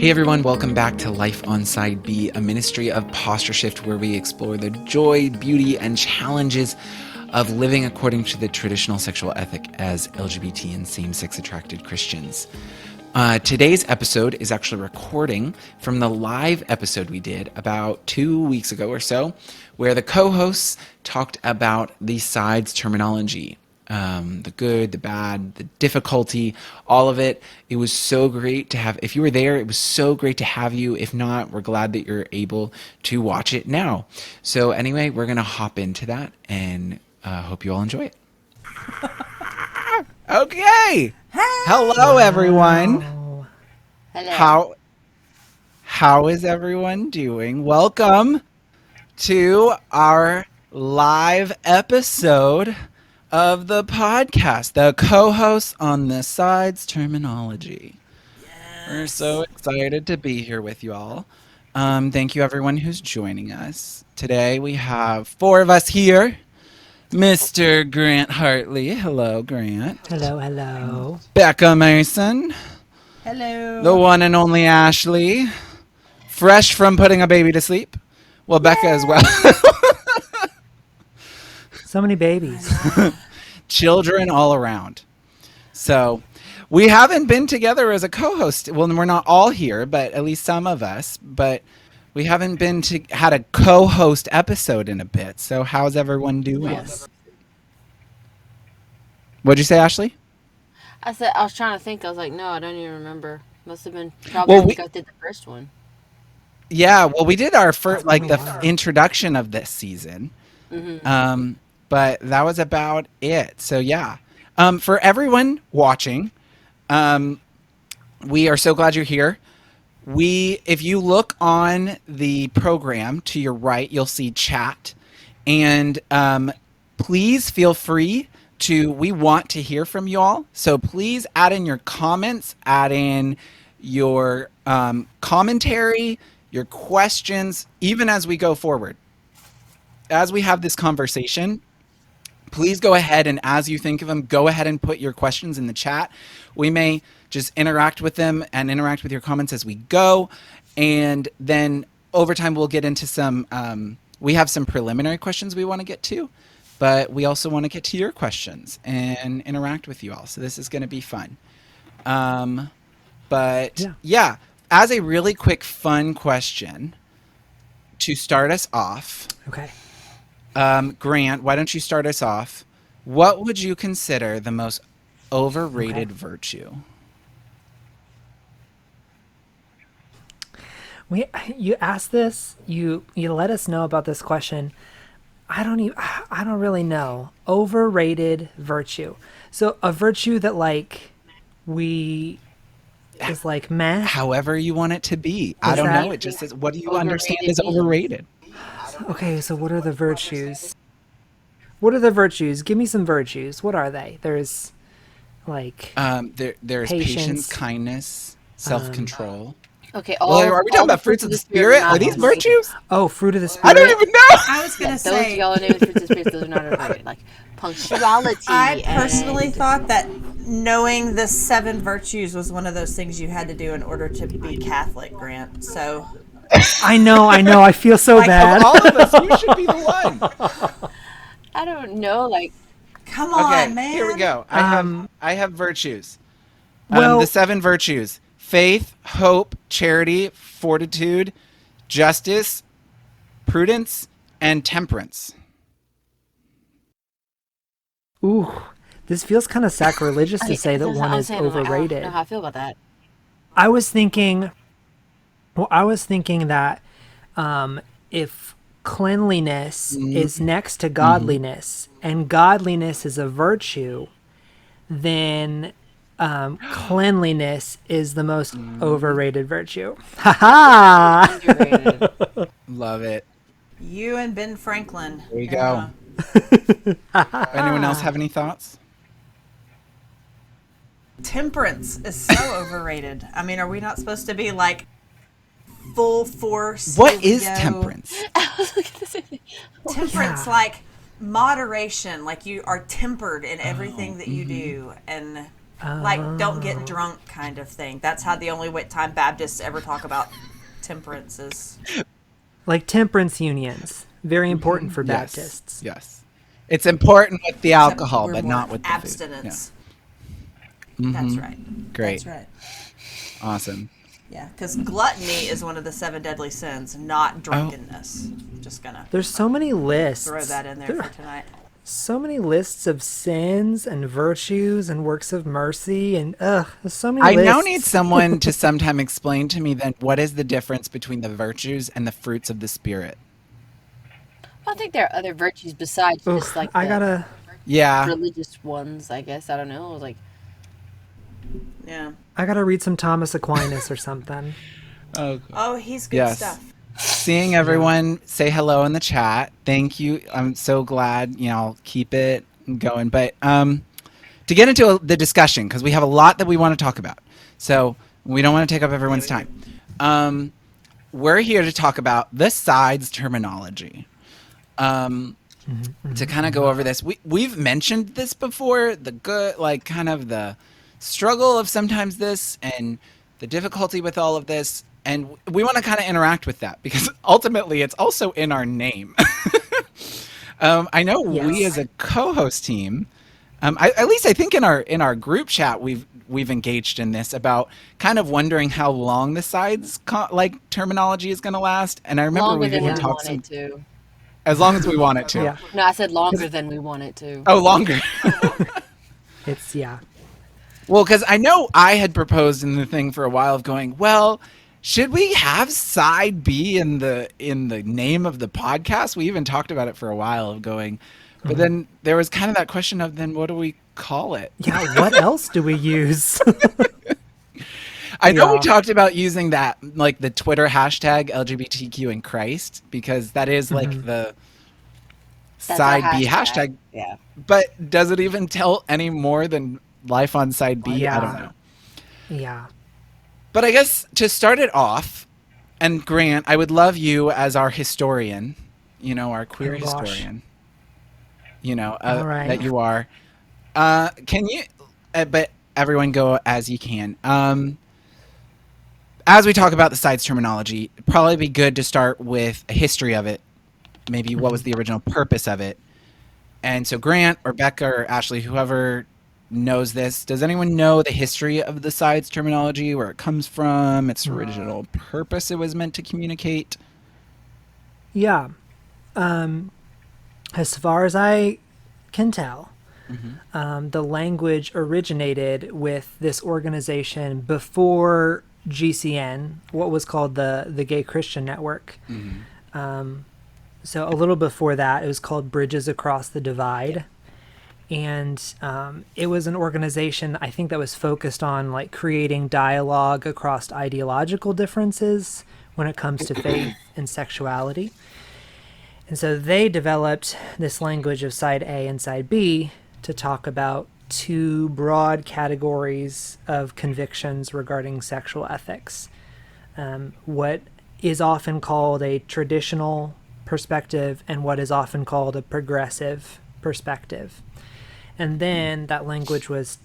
Hey everyone, welcome back to Life on Side B, a ministry of posture shift where we explore the joy, beauty, and challenges of living according to the traditional sexual ethic as LGBT and same-sex attracted Christians. Today's episode is actually a recording from the live episode we did about 2 weeks ago or so, where the co-hosts talked about the sides terminology. The good, the bad, the difficulty, all of it. It was so great to have. If you were there, it was so great to have you. If not, we're glad that you're able to watch it now. So anyway, we're going to hop into that and hope you all enjoy it. Okay. Hey. Hello, everyone. Hello. How is everyone doing? Welcome to our live episode of the podcast, the co-hosts on the sides terminology. Yes. We're so excited to be here with you all. Thank you everyone who's joining us. Today we have 4 of us here. Mr. Grant Hartley. Hello, Grant. Hello, hello. Bekah Mason. Hello. The one and only Ashley. Fresh from putting a baby to sleep. Well, Bekah as well. So many babies. Children all around. So we haven't been together as a co-host. Well, we're not all here, but at least some of us. But we haven't had a co-host episode in a bit. So how's everyone doing? Yes. What'd you say, Ashley? I was trying to think. I was like, no, I don't even remember. Must have been probably I think I did the first one. Yeah, well, we did our first, the introduction of this season. Mm-hmm. But that was about it. So yeah, for everyone watching, we are so glad you're here. If you look on the program to your right, you'll see chat, and please feel free we want to hear from you all. So please add in your comments, add in your commentary, your questions, even as we go forward. As we have this conversation, please go ahead and as you think of them, go ahead and put your questions in the chat. We may just interact with them and interact with your comments as we go. And then over time, we'll get into some, we have some preliminary questions we want to get to, but we also want to get to your questions and interact with you all. So this is going to be fun. Yeah, as a really quick, fun question to start us off. Okay. Grant, why don't you start us off? What would you consider the most overrated virtue? You asked this. You let us know about this question. I don't really know. Overrated virtue. So a virtue that is like meh. However you want it to be. I don't know. It just says, what do you understand as overrated? Okay, so what are the virtues? What are the virtues? Give me some virtues. What are they? There's there's patience, kindness, self-control. Okay, are we talking about fruits of the spirit? Are these virtues? Oh, fruit of the spirit. I don't even know. I was gonna say those yellow names fruits of the spirit, those are not overrated. Like punctuality. I personally thought that knowing the 7 virtues was one of those things you had to do in order to be Catholic, Grant. So I know. I feel so bad. Of all of us, you should be the one. I don't know. Come on, man. Here we go. I have virtues. The 7 virtues: faith, hope, charity, fortitude, justice, prudence, and temperance. Ooh, this feels kind of sacrilegious to say that one is overrated. I don't know how I feel about that. I was thinking that if cleanliness is next to godliness and godliness is a virtue, then cleanliness is the most overrated virtue. Ha ha! Love it. You and Ben Franklin. There you go. Anyone else have any thoughts? Temperance is so overrated. I mean, are we not supposed to be full force? What is temperance? I was looking at the same thing. Temperance, moderation. You are tempered in everything that you do, and Like, don't get drunk kind of thing. That's how the only time Baptists ever talk about temperance is. Like temperance unions, very important for Yes. Baptists. Yes. It's important with the Except alcohol, we're but more not with the food. abstinence. Yeah. That's right. Great. That's right. Awesome. Yeah, because gluttony is one of the 7 deadly sins, not drunkenness. Just gonna There's so many lists. throw that in there for tonight. So many lists of sins and virtues and works of mercy and there's so many I lists. now need someone to sometime explain to me then what is the difference between the virtues and the fruits of the Spirit? I think there are other virtues besides just like the Yeah. religious ones, I guess. I don't know. Like, Yeah. I gotta read some Thomas Aquinas or something. Oh, he's good Yes. stuff. Seeing everyone say hello in the chat. Thank you. I'm so glad, I'll keep it going. But to get into the discussion, because we have a lot that we want to talk about. So we don't want to take up everyone's time. We're here to talk about the sides terminology. To kind of go over this. We've mentioned this before, the good, like kind of the struggle of sometimes this and the difficulty with all of this. And we want to kind of interact with that because ultimately it's also in our name. I know we as a co-host team, at least I think in our group chat we've engaged in this about kind of wondering how long the sides terminology is going to last. And I remember longer we've than we even talked want it to. as long as we want it to. Yeah. No, I said longer than we want it to. Oh, longer. It's Well, because I know I had proposed in the thing for a while of going, well, should we have side B in the name of the podcast? We even talked about it for a while of going, but then there was kind of that question of then what do we call it? Yeah, what else do we use? I know we talked about using that, like the Twitter hashtag LGBTQ in Christ, because that is like the That's side our B hashtag. Yeah. But does it even tell any more than life on side B? Yeah. I don't know. Yeah. But I guess to start it off, and Grant, I would love you as our historian, our queer historian, All right. that you are. Can you, but everyone go as you can. As we talk about the sides terminology, it'd probably be good to start with a history of it. Maybe what was the original purpose of it. And so Grant or Bekah or Ashley, whoever knows this, does anyone know the history of the sides terminology, where it comes from, its original purpose it was meant to communicate? Yeah. As far as I can tell, the language originated with this organization before GCN, what was called the Gay Christian Network. So a little before that, it was called Bridges Across the Divide. And it was an organization, I think, that was focused on like creating dialogue across ideological differences when it comes to faith and sexuality. And so they developed this language of side A and side B to talk about two broad categories of convictions regarding sexual ethics. What is often called a traditional perspective and what is often called a progressive perspective. And then that language was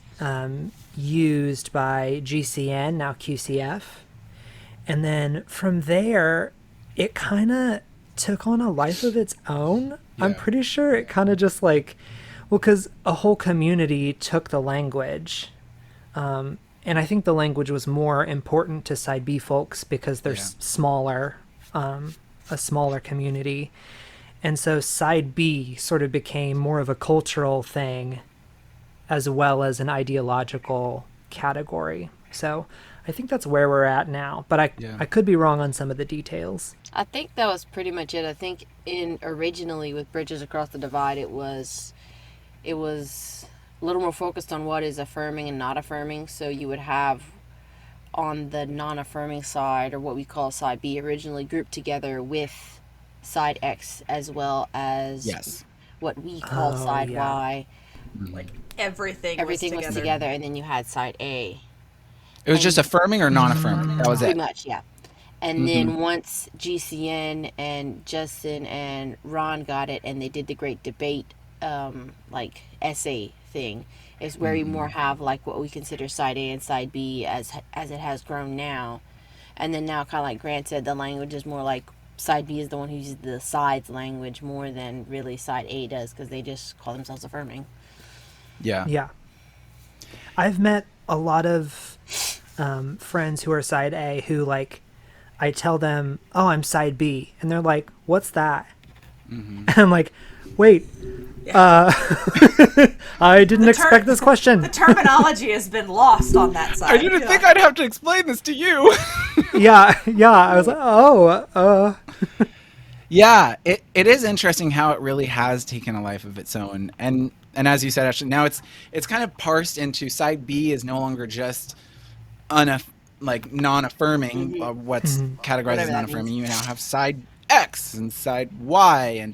used by GCN, now QCF. And then from there, it kind of took on a life of its own. Yeah. I'm pretty sure it kind of just because a whole community took the language. And I think the language was more important to side B folks because they're smaller, a smaller community. And so side B sort of became more of a cultural thing as well as an ideological category. So I think that's where we're at now, but I could be wrong on some of the details. I think that was pretty much it. I think originally with Bridges Across the Divide, it was a little more focused on what is affirming and not affirming. So you would have on the non-affirming side, or what we call side B, originally grouped together with side X as well as what we call side Y. Like everything was together, and then you had side A. It was just affirming or non-affirming. That was pretty it. Much, yeah. And then once GCN and Justin and Ron got it, and they did the great debate like essay thing is where you more have like what we consider side A and side B as it has grown now. And then now, kind of like Grant said, the language is more like side B is the one who uses the sides language more than really side A does, because they just call themselves affirming. Yeah. Yeah. I've met a lot of friends who are side A who, like, I tell them, oh, I'm side B. And they're like, what's that? And I'm like, wait, I didn't expect this question. The terminology has been lost on that side. I didn't think I'd have to explain this to you. Yeah. I was like, oh, Yeah, it is interesting how it really has taken a life of its own. And as you said, actually, now it's kind of parsed into side B is no longer just non-affirming, what's categorized Whatever as that non-affirming. means. You now have side X and side Y.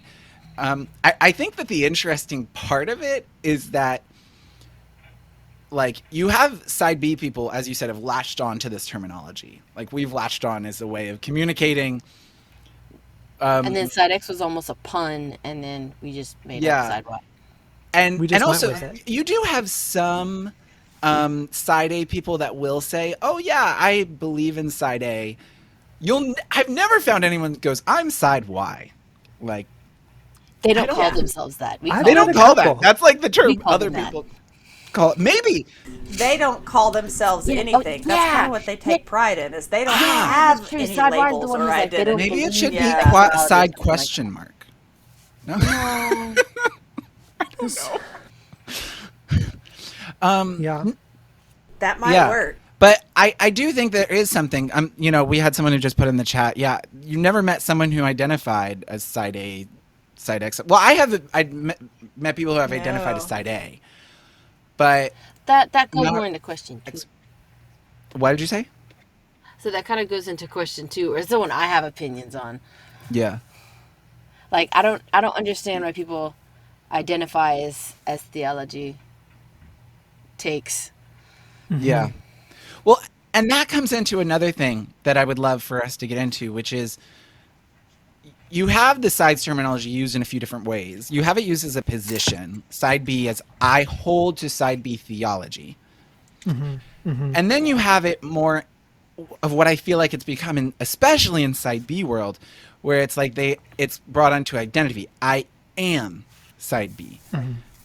And I think that the interesting part of it is that, like, you have side B people, as you said, have latched on to this terminology. Like, we've latched on as a way of communicating. And then side X was almost a pun, and then we just made up side Y. And We just and went also, with it. you do have some side A people that will say, "Oh yeah, I believe in side A." I've never found anyone that goes, "I'm side Y." Like, They don't don't- call Yeah. themselves that. We I call they met don't a call couple. that. That's like the We term call other them that. people call it. Maybe. They don't call themselves Yeah, anything. oh, That's yeah. kind of what they take pride in, is they don't Yeah, have that's true. any Side Y is the labels one or who's like, they don't identity. Maybe it should be Yeah. sexuality or side something question like mark. No. yeah. That might work. But I do think there is something. We had someone who just put in the chat. Yeah, you never met someone who identified as side A, side X. Well, I'd met people who have identified as No. side A. But that goes Not- more into question two. what did you say? So that kind of goes into question two, or it's the one I have opinions on. Yeah. Like, I don't understand why people identify as theology takes. Yeah. Well, and that comes into another thing that I would love for us to get into, which is you have the sides terminology used in a few different ways. You have it used as a position, side B as I hold to side B theology. And then you have it more of what I feel like it's becoming, especially in side B world, where it's like it's brought onto identity. I am side B.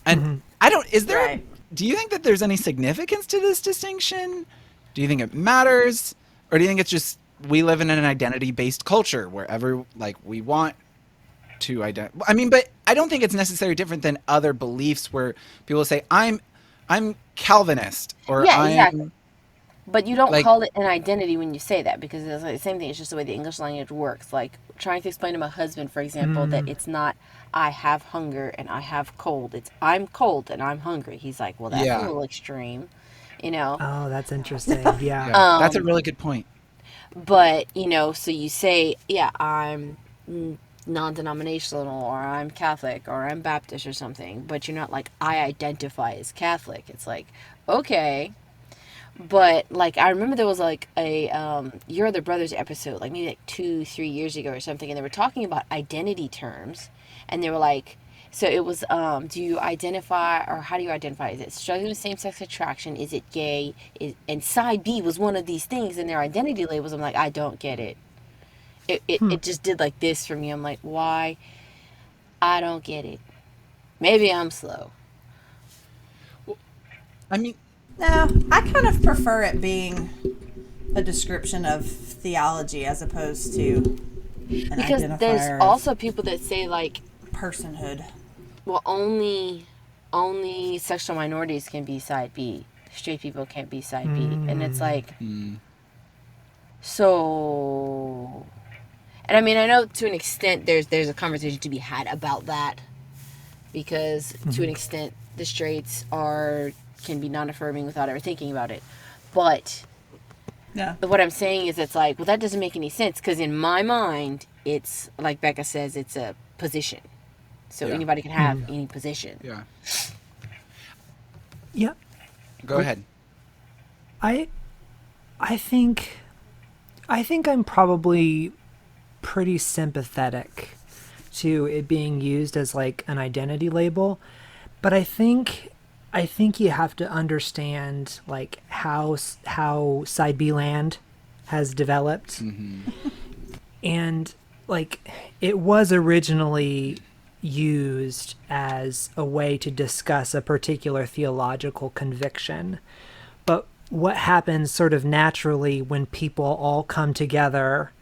And Right. do you think that there's any significance to this distinction? Do you think it matters? Or do you think it's just we live in an identity-based culture wherever we want to identify? I mean, but I don't think it's necessarily different than other beliefs where people say, I'm Calvinist, or Yeah, I'm exactly. But you don't like- call it an identity when you say that, because it's like the same thing. It's just the way the English language works. Like, trying to explain to my husband, for example, that it's not I have hunger and I have cold. It's I'm cold and I'm hungry. He's like, well, that's Yeah. a little extreme, you know. Oh, that's interesting. Yeah. Yeah, that's a really good point. But, so you say, yeah, I'm non-denominational, or I'm Catholic, or I'm Baptist or something, but you're not like, I identify as Catholic. It's like, okay. But, like, I remember there was, like, a Your Other Brothers episode, like, maybe, like, 2-3 years ago or something, and they were talking about identity terms, and they were like, so it was, do you identify, or how do you identify? Is it struggling with same-sex attraction? Is it gay? And side B was one of these things in their identity labels. I'm like, I don't get it. It just did like this for me. I'm like, why? I don't get it. Maybe I'm slow. I mean, No, I kind of prefer it being a description of theology as opposed to an Because identifier there's of also people that say, like, personhood. well, only sexual minorities can be side B. Straight people can't be side B. And it's like, so... And I mean, I know to an extent there's a conversation to be had about that, because to an extent the straights can be non-affirming without ever thinking about it. But Yeah. what I'm saying is, it's like, well, that doesn't make any sense, because in my mind, it's, like Bekah says, it's a position. So Yeah. anybody can have any position. yeah. Yeah. Go ahead. I think I'm probably pretty sympathetic to it being used as like an identity label, but I think you have to understand like how side B land has developed, and like it was originally used as a way to discuss a particular theological conviction. But what happens sort of naturally when people all come together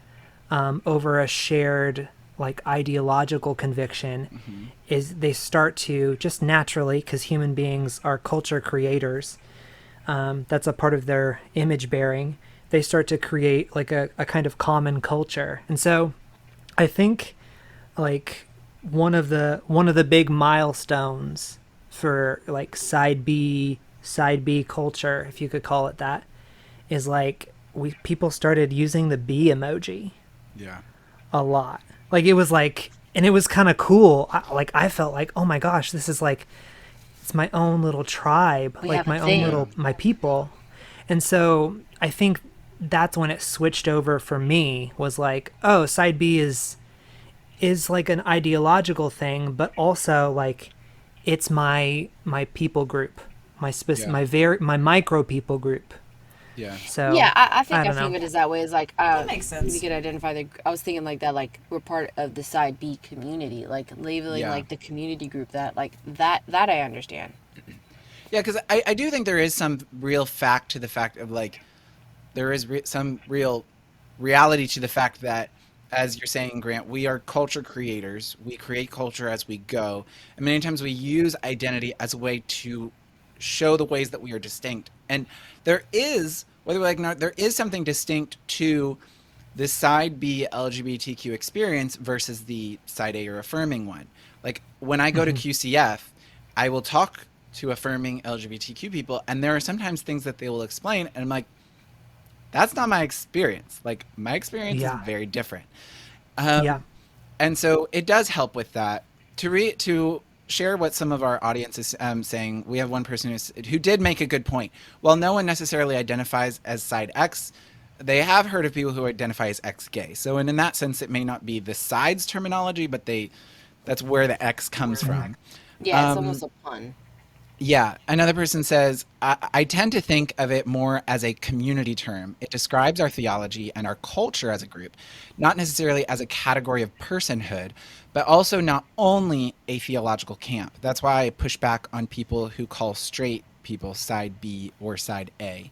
over a shared like ideological conviction is they start to just naturally, because human beings are culture creators, that's a part of their image bearing, they start to create like a kind of common culture. And so I think like one of the big milestones for like side B culture, if you could call it that, is like people started using the B emoji Yeah. a lot. Like it was like, and it was kind of cool. I felt like, oh my gosh, this is like, it's my own little tribe, We like have a my own thing. little, my people. And so I think that's when it switched over for me, was like, oh, side B is like an ideological thing, but also like it's my people group, my micro people group. Yeah. So Yeah, I think I don't think of know. it as that way. It's like makes sense. we could identify the. I was thinking like that, like we're part of the side B community, like labeling Yeah. like the community group that like that I understand. Yeah, because I do think there is some real fact to the fact of like there is some real reality to the fact that, as you're saying, Grant, we are culture creators. We create culture as we go, and many times we use identity as a way to show the ways that we are distinct. And there is, whether we like it or not, there is something distinct to the side B LGBTQ experience versus the side A or affirming one. Like when I go to QCF, I will talk to affirming LGBTQ people, and there are sometimes things that they will explain, and I'm like, that's not my experience. Like my experience is Yeah. very different. Yeah. And so it does help with that. To share what some of our audience is saying, we have one person who did make a good point. While no one necessarily identifies as side X, they have heard of people who identify as X gay. So in that sense, it may not be the sides terminology, but that's where the X comes from. Yeah, it's Um, almost a pun. Yeah, another person says, I tend to think of it more as a community term. It describes our theology and our culture as a group, not necessarily as a category of personhood, but also not only a theological camp. That's why I push back on people who call straight people side B or side A,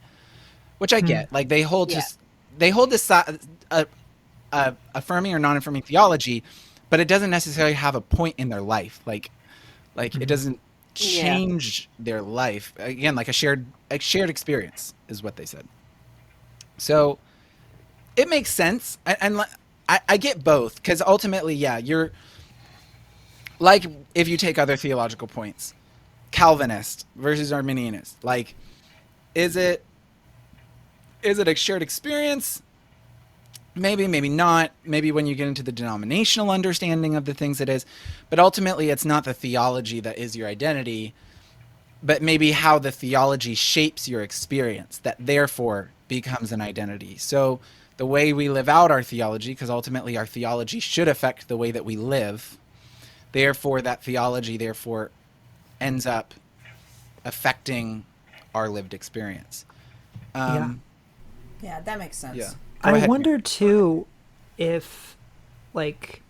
which I get. Like Yeah. they hold this affirming or non-affirming theology, but it doesn't necessarily have a point in their life. Like it doesn't Yeah. change their life. Again, like a shared experience is what they said. So it makes sense, and I get both, because ultimately, yeah, you're like, if you take other theological points, Calvinist versus Arminianist, like is it a shared experience? Maybe, maybe not. Maybe when you get into the denominational understanding of the things it is. But ultimately, it's not the theology that is your identity, but maybe how the theology shapes your experience that therefore becomes an identity. So the way we live out our theology, because ultimately our theology should affect the way that we live, therefore that theology therefore ends up affecting our lived experience. Yeah, that makes sense. Yeah. Go I ahead, wonder too if like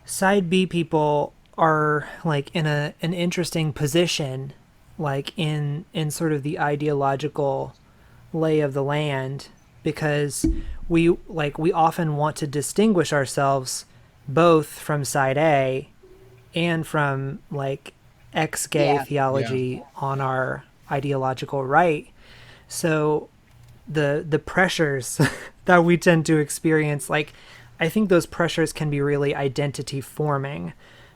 side B people are like in an interesting position, like in sort of the ideological lay of the land, because we often want to distinguish ourselves both from side A and from like ex gay Yeah. theology on our ideological right. So the pressures that we tend to experience, like I think those pressures can be really identity forming,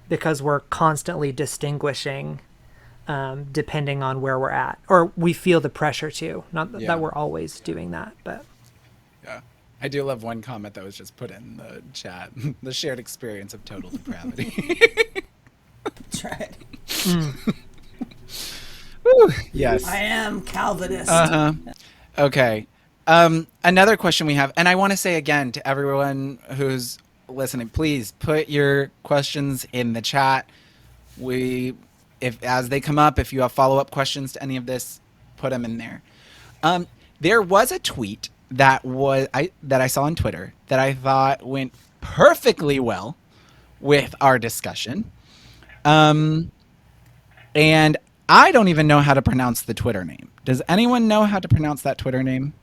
because we're constantly distinguishing depending on where we're at, or we feel the pressure to, not Yeah. that we're always doing that, but Yeah. I do love one comment that was just put in the chat. The shared experience of total depravity. That's right. Woo, yes. I am Calvinist. Okay. Another question we have, and I want to say again to everyone who's listening, please put your questions in the chat. If as they come up, if you have follow-up questions to any of this, put them in there. There was a tweet that I saw on Twitter that I thought went perfectly well with our discussion. And I don't even know how to pronounce the Twitter name. Does anyone know how to pronounce that Twitter name?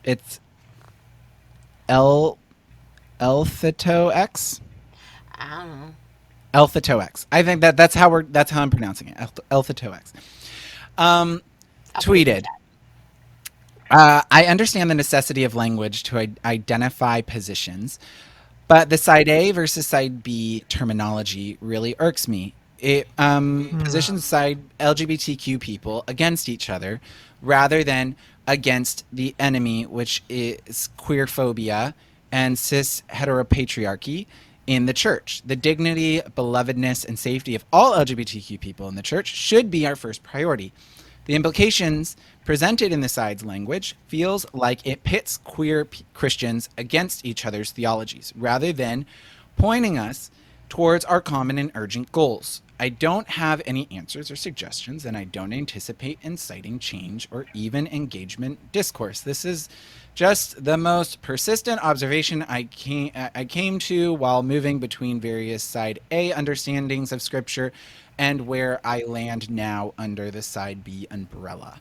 It's Elthitox. I don't know. Elthitox. I think that's how I'm pronouncing it. Elthitox. Tweeted. I understand the necessity of language to identify positions, but the side A versus side B terminology really irks me. It positions side LGBTQ people against each other rather than against the enemy, which is queerphobia and cis heteropatriarchy in the church. The dignity, belovedness, and safety of all LGBTQ people in the church should be our first priority. The implications presented in the side's language feels like it pits queer Christians against each other's theologies, rather than pointing us towards our common and urgent goals. I don't have any answers or suggestions, and I don't anticipate inciting change or even engagement discourse. This is just the most persistent observation I came to while moving between various side A understandings of Scripture and where I land now under the side B umbrella.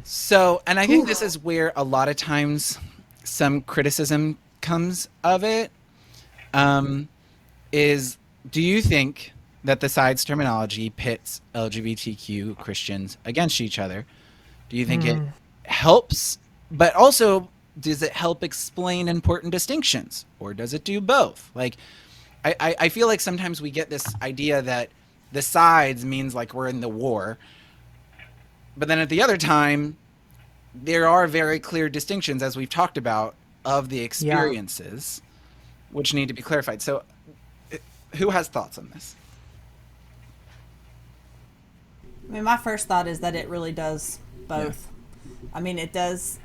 So, and I think this is where a lot of times some criticism comes of it, is do you think that the side's terminology pits LGBTQ Christians against each other? Do you think it helps, but also does it help explain important distinctions, or does it do both? Like, I feel like sometimes we get this idea that the sides means like we're in the war, but then at the other time, there are very clear distinctions, as we've talked about, of the experiences, which need to be clarified. So who has thoughts on this? I mean, my first thought is that it really does both. Yeah. I mean, it does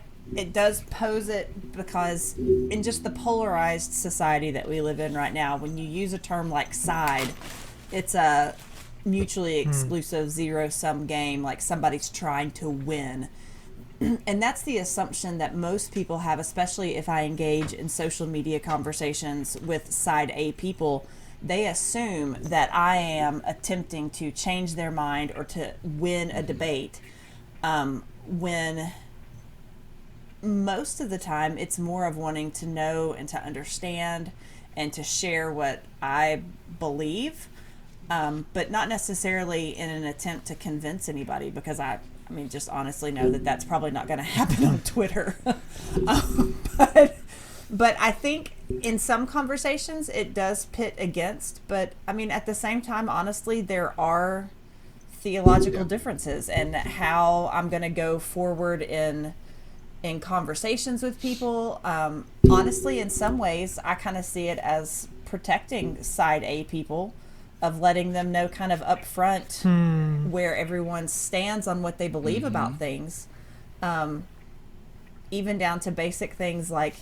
pose it because in just the polarized society that we live in right now, when you use a term like side, it's a mutually exclusive zero-sum game, like somebody's trying to win. And that's the assumption that most people have, especially if I engage in social media conversations with side A people. They assume that I am attempting to change their mind or to win a debate, when most of the time it's more of wanting to know and to understand and to share what I believe, but not necessarily in an attempt to convince anybody, because I mean, just honestly know that that's probably not going to happen on Twitter. But I think in some conversations it does pit against, but I mean, at the same time, honestly, there are theological differences, and how I'm going to go forward in conversations with people. Honestly, in some ways, I kind of see it as protecting side A people, of letting them know kind of up front where everyone stands on what they believe about things, even down to basic things like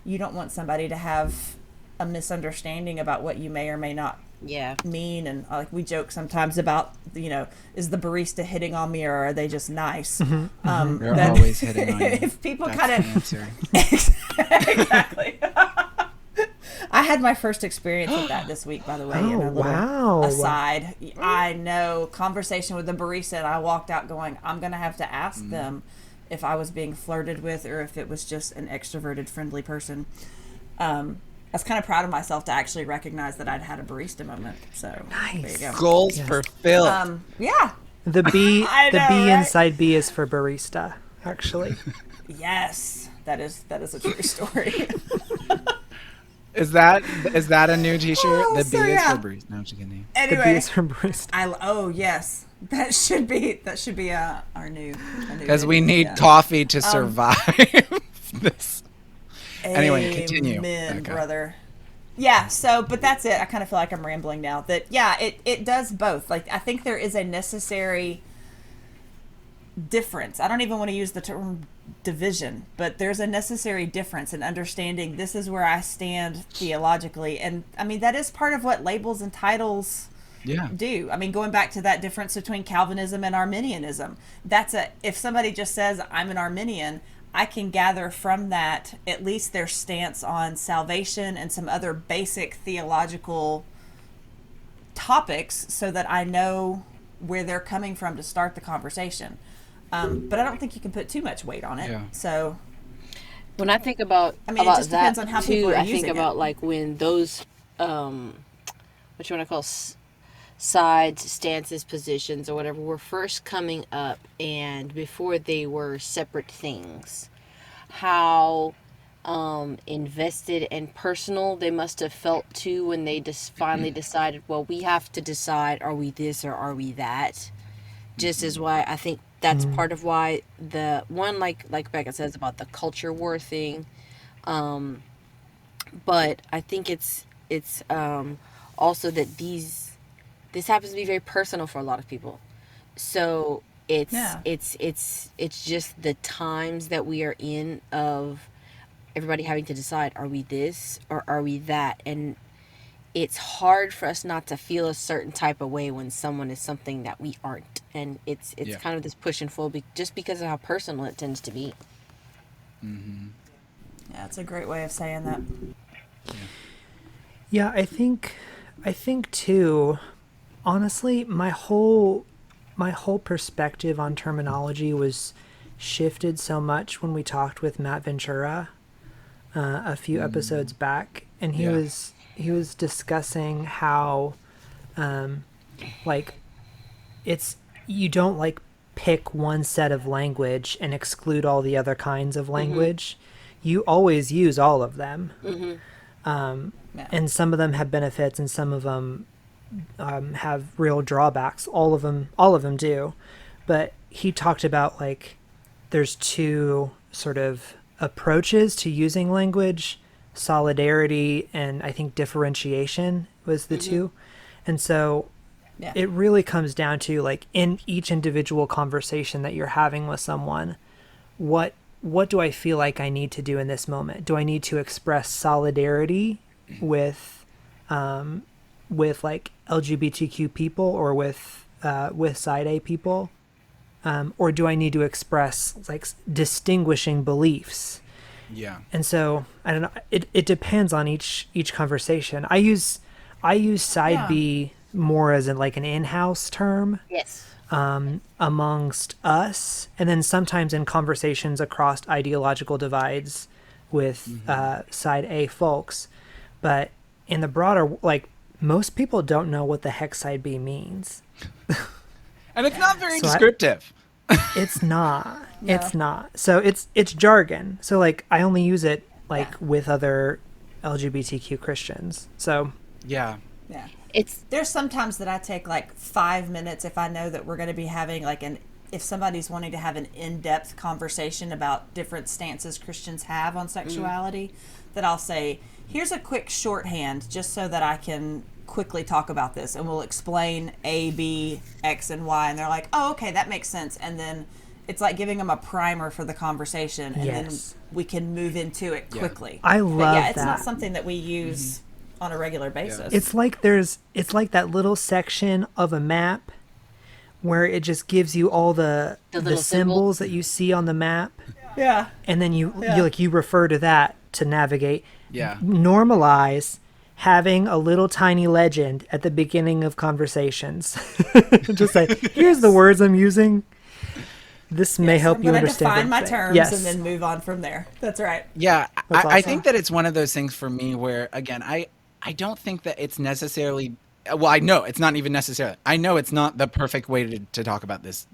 you don't want somebody to have a misunderstanding about what you may or may not mean. And like we joke sometimes about, is the barista hitting on me, or are they just nice? They're always hitting on you. If people kind of exactly. I had my first experience with that this week, by the way. Oh, wow. Aside, I know, conversation with the barista, and I walked out going, I'm going to have to ask them if I was being flirted with or if it was just an extroverted, friendly person. I was kind of proud of myself to actually recognize that I'd had a barista moment. So nice. There you go. Goals fulfilled. Yeah. The B, know, the B right? inside B is for barista, actually. Yes, that is a true story. Is that a new T-shirt? Oh, the so B is yeah. for Bruce. No, I'm just kidding. The B Anyway, is for barista. oh yes, that should be our new. Because we need coffee to survive this. Anyway, continue. Amen, brother. Yeah, so, but that's it. I kind of feel like I'm rambling now. That, yeah, it does both. Like, I think there is a necessary difference. I don't even want to use the term division, but there's a necessary difference in understanding this is where I stand theologically. And I mean, that is part of what labels and titles Yeah. do. I mean, going back to that difference between Calvinism and Arminianism, if somebody just says, I'm an Arminian, I can gather from that at least their stance on salvation and some other basic theological topics so that I know where they're coming from to start the conversation. But I don't think you can put too much weight on it. Yeah. So When I think about, I mean, it just depends on how people are I using think it. about like when those, what you want to call sides, stances, positions, or whatever were first coming up, and before they were separate things, how invested and personal they must have felt too when they just finally decided, well, we have to decide, are we this or are we that? Just as why I think that's part of why the one, like Bekah says about the culture war thing, but I think it's also that this happens to be very personal for a lot of people. So it's just the times that we are in of everybody having to decide, are we this or are we that? And it's hard for us not to feel a certain type of way when someone is something that we aren't. And it's kind of this push and pull just because of how personal it tends to be. Mm-hmm. yeah, it's a great way of saying that. Yeah, I think too, honestly, my whole perspective on terminology was shifted so much when we talked with Matt Ventura a few episodes back, and he was discussing how like you don't like pick one set of language and exclude all the other kinds of language. You always use all of them. And some of them have benefits and some of them have real drawbacks. All of them do. But he talked about like there's two sort of approaches to using language: solidarity and I think differentiation was the two. And so it really comes down to like in each individual conversation that you're having with someone, what do I feel like I need to do in this moment? Do I need to express solidarity with like LGBTQ people or with side A people, or do I need to express like distinguishing beliefs? Yeah. And so I don't know. It depends on each conversation. I use side B more as in like an in-house term. Yes. Amongst us, and then sometimes in conversations across ideological divides with side A folks. But in the broader, like, most people don't know what the heck side B means. And it's not very descriptive. It's not. No. It's not. So it's jargon. So like I only use it like with other LGBTQ Christians. So yeah. There's sometimes that I take like 5 minutes if I know that we're going to be having like if somebody's wanting to have an in-depth conversation about different stances Christians have on sexuality, that I'll say, here's a quick shorthand just so that I can quickly talk about this, and we'll explain A, B, X, and Y, and they're like, oh, okay, that makes sense. And then it's like giving them a primer for the conversation, and then we can move into it quickly. I love that. It's not something that we use on a regular basis. It's like it's like that little section of a map where it just gives you all the symbols that you see on the map. Yeah. And then you refer to that to navigate. Yeah. Normalize having a little tiny legend at the beginning of conversations. Just say, here's the words I'm using. This may help you understand. I'm going to define my terms and then move on from there. That's right. Yeah. That's awesome. I think that it's one of those things for me where, again, I don't think that it's necessarily, well, I know it's not even necessarily, I know it's not the perfect way to talk about this,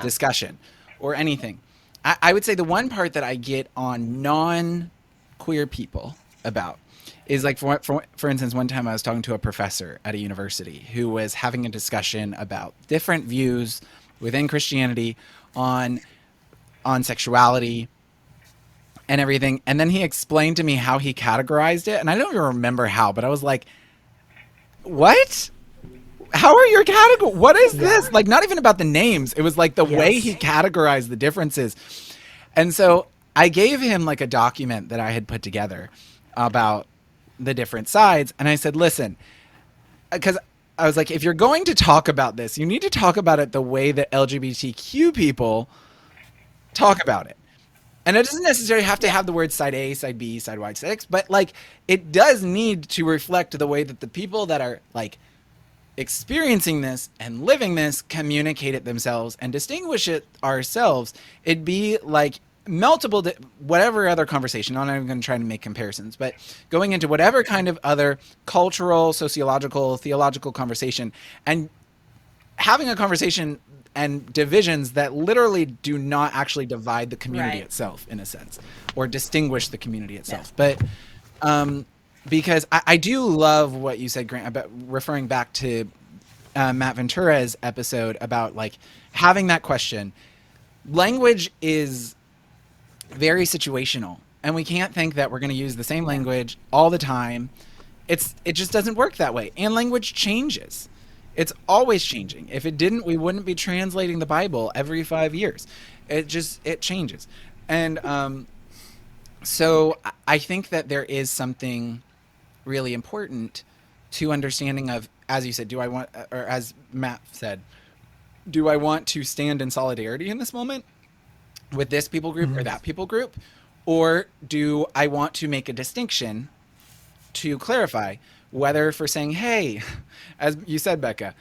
discussion or anything. I would say the one part that I get on non-queer people about is like, for instance, one time I was talking to a professor at a university who was having a discussion about different views within Christianity on sexuality and everything. And then he explained to me how he categorized it. And I don't even remember how, but I was like, what? How are your categories? What is this? Like, not even about the names. It was like the way he categorized the differences. And so I gave him like a document that I had put together about the different sides. And I said, listen, because I was like, if you're going to talk about this, you need to talk about it the way that LGBTQ people talk about it. And it doesn't necessarily have to have the words side A, side B, side Y, side X, but like it does need to reflect the way that the people that are like experiencing this and living this communicate it themselves and distinguish it ourselves. It'd be like multiple whatever other conversation. I'm not even going to try to make comparisons, but going into whatever kind of other cultural, sociological, theological conversation and having a conversation and divisions that literally do not actually divide the community itself in a sense or distinguish the community itself. But because I do love what you said, Grant, about referring back to Matt Ventura's episode about like having that question. Language is very situational, and we can't think that we're going to use the same language all the time. It just doesn't work that way. And language changes. It's always changing. If it didn't, we wouldn't be translating the Bible every 5 years. It changes. And so I think that there is something really important to understanding of, as you said, do I want, or as Matt said, do I want to stand in solidarity in this moment with this people group or that people group? Or do I want to make a distinction to clarify whether for saying, hey, as you said, Bekah,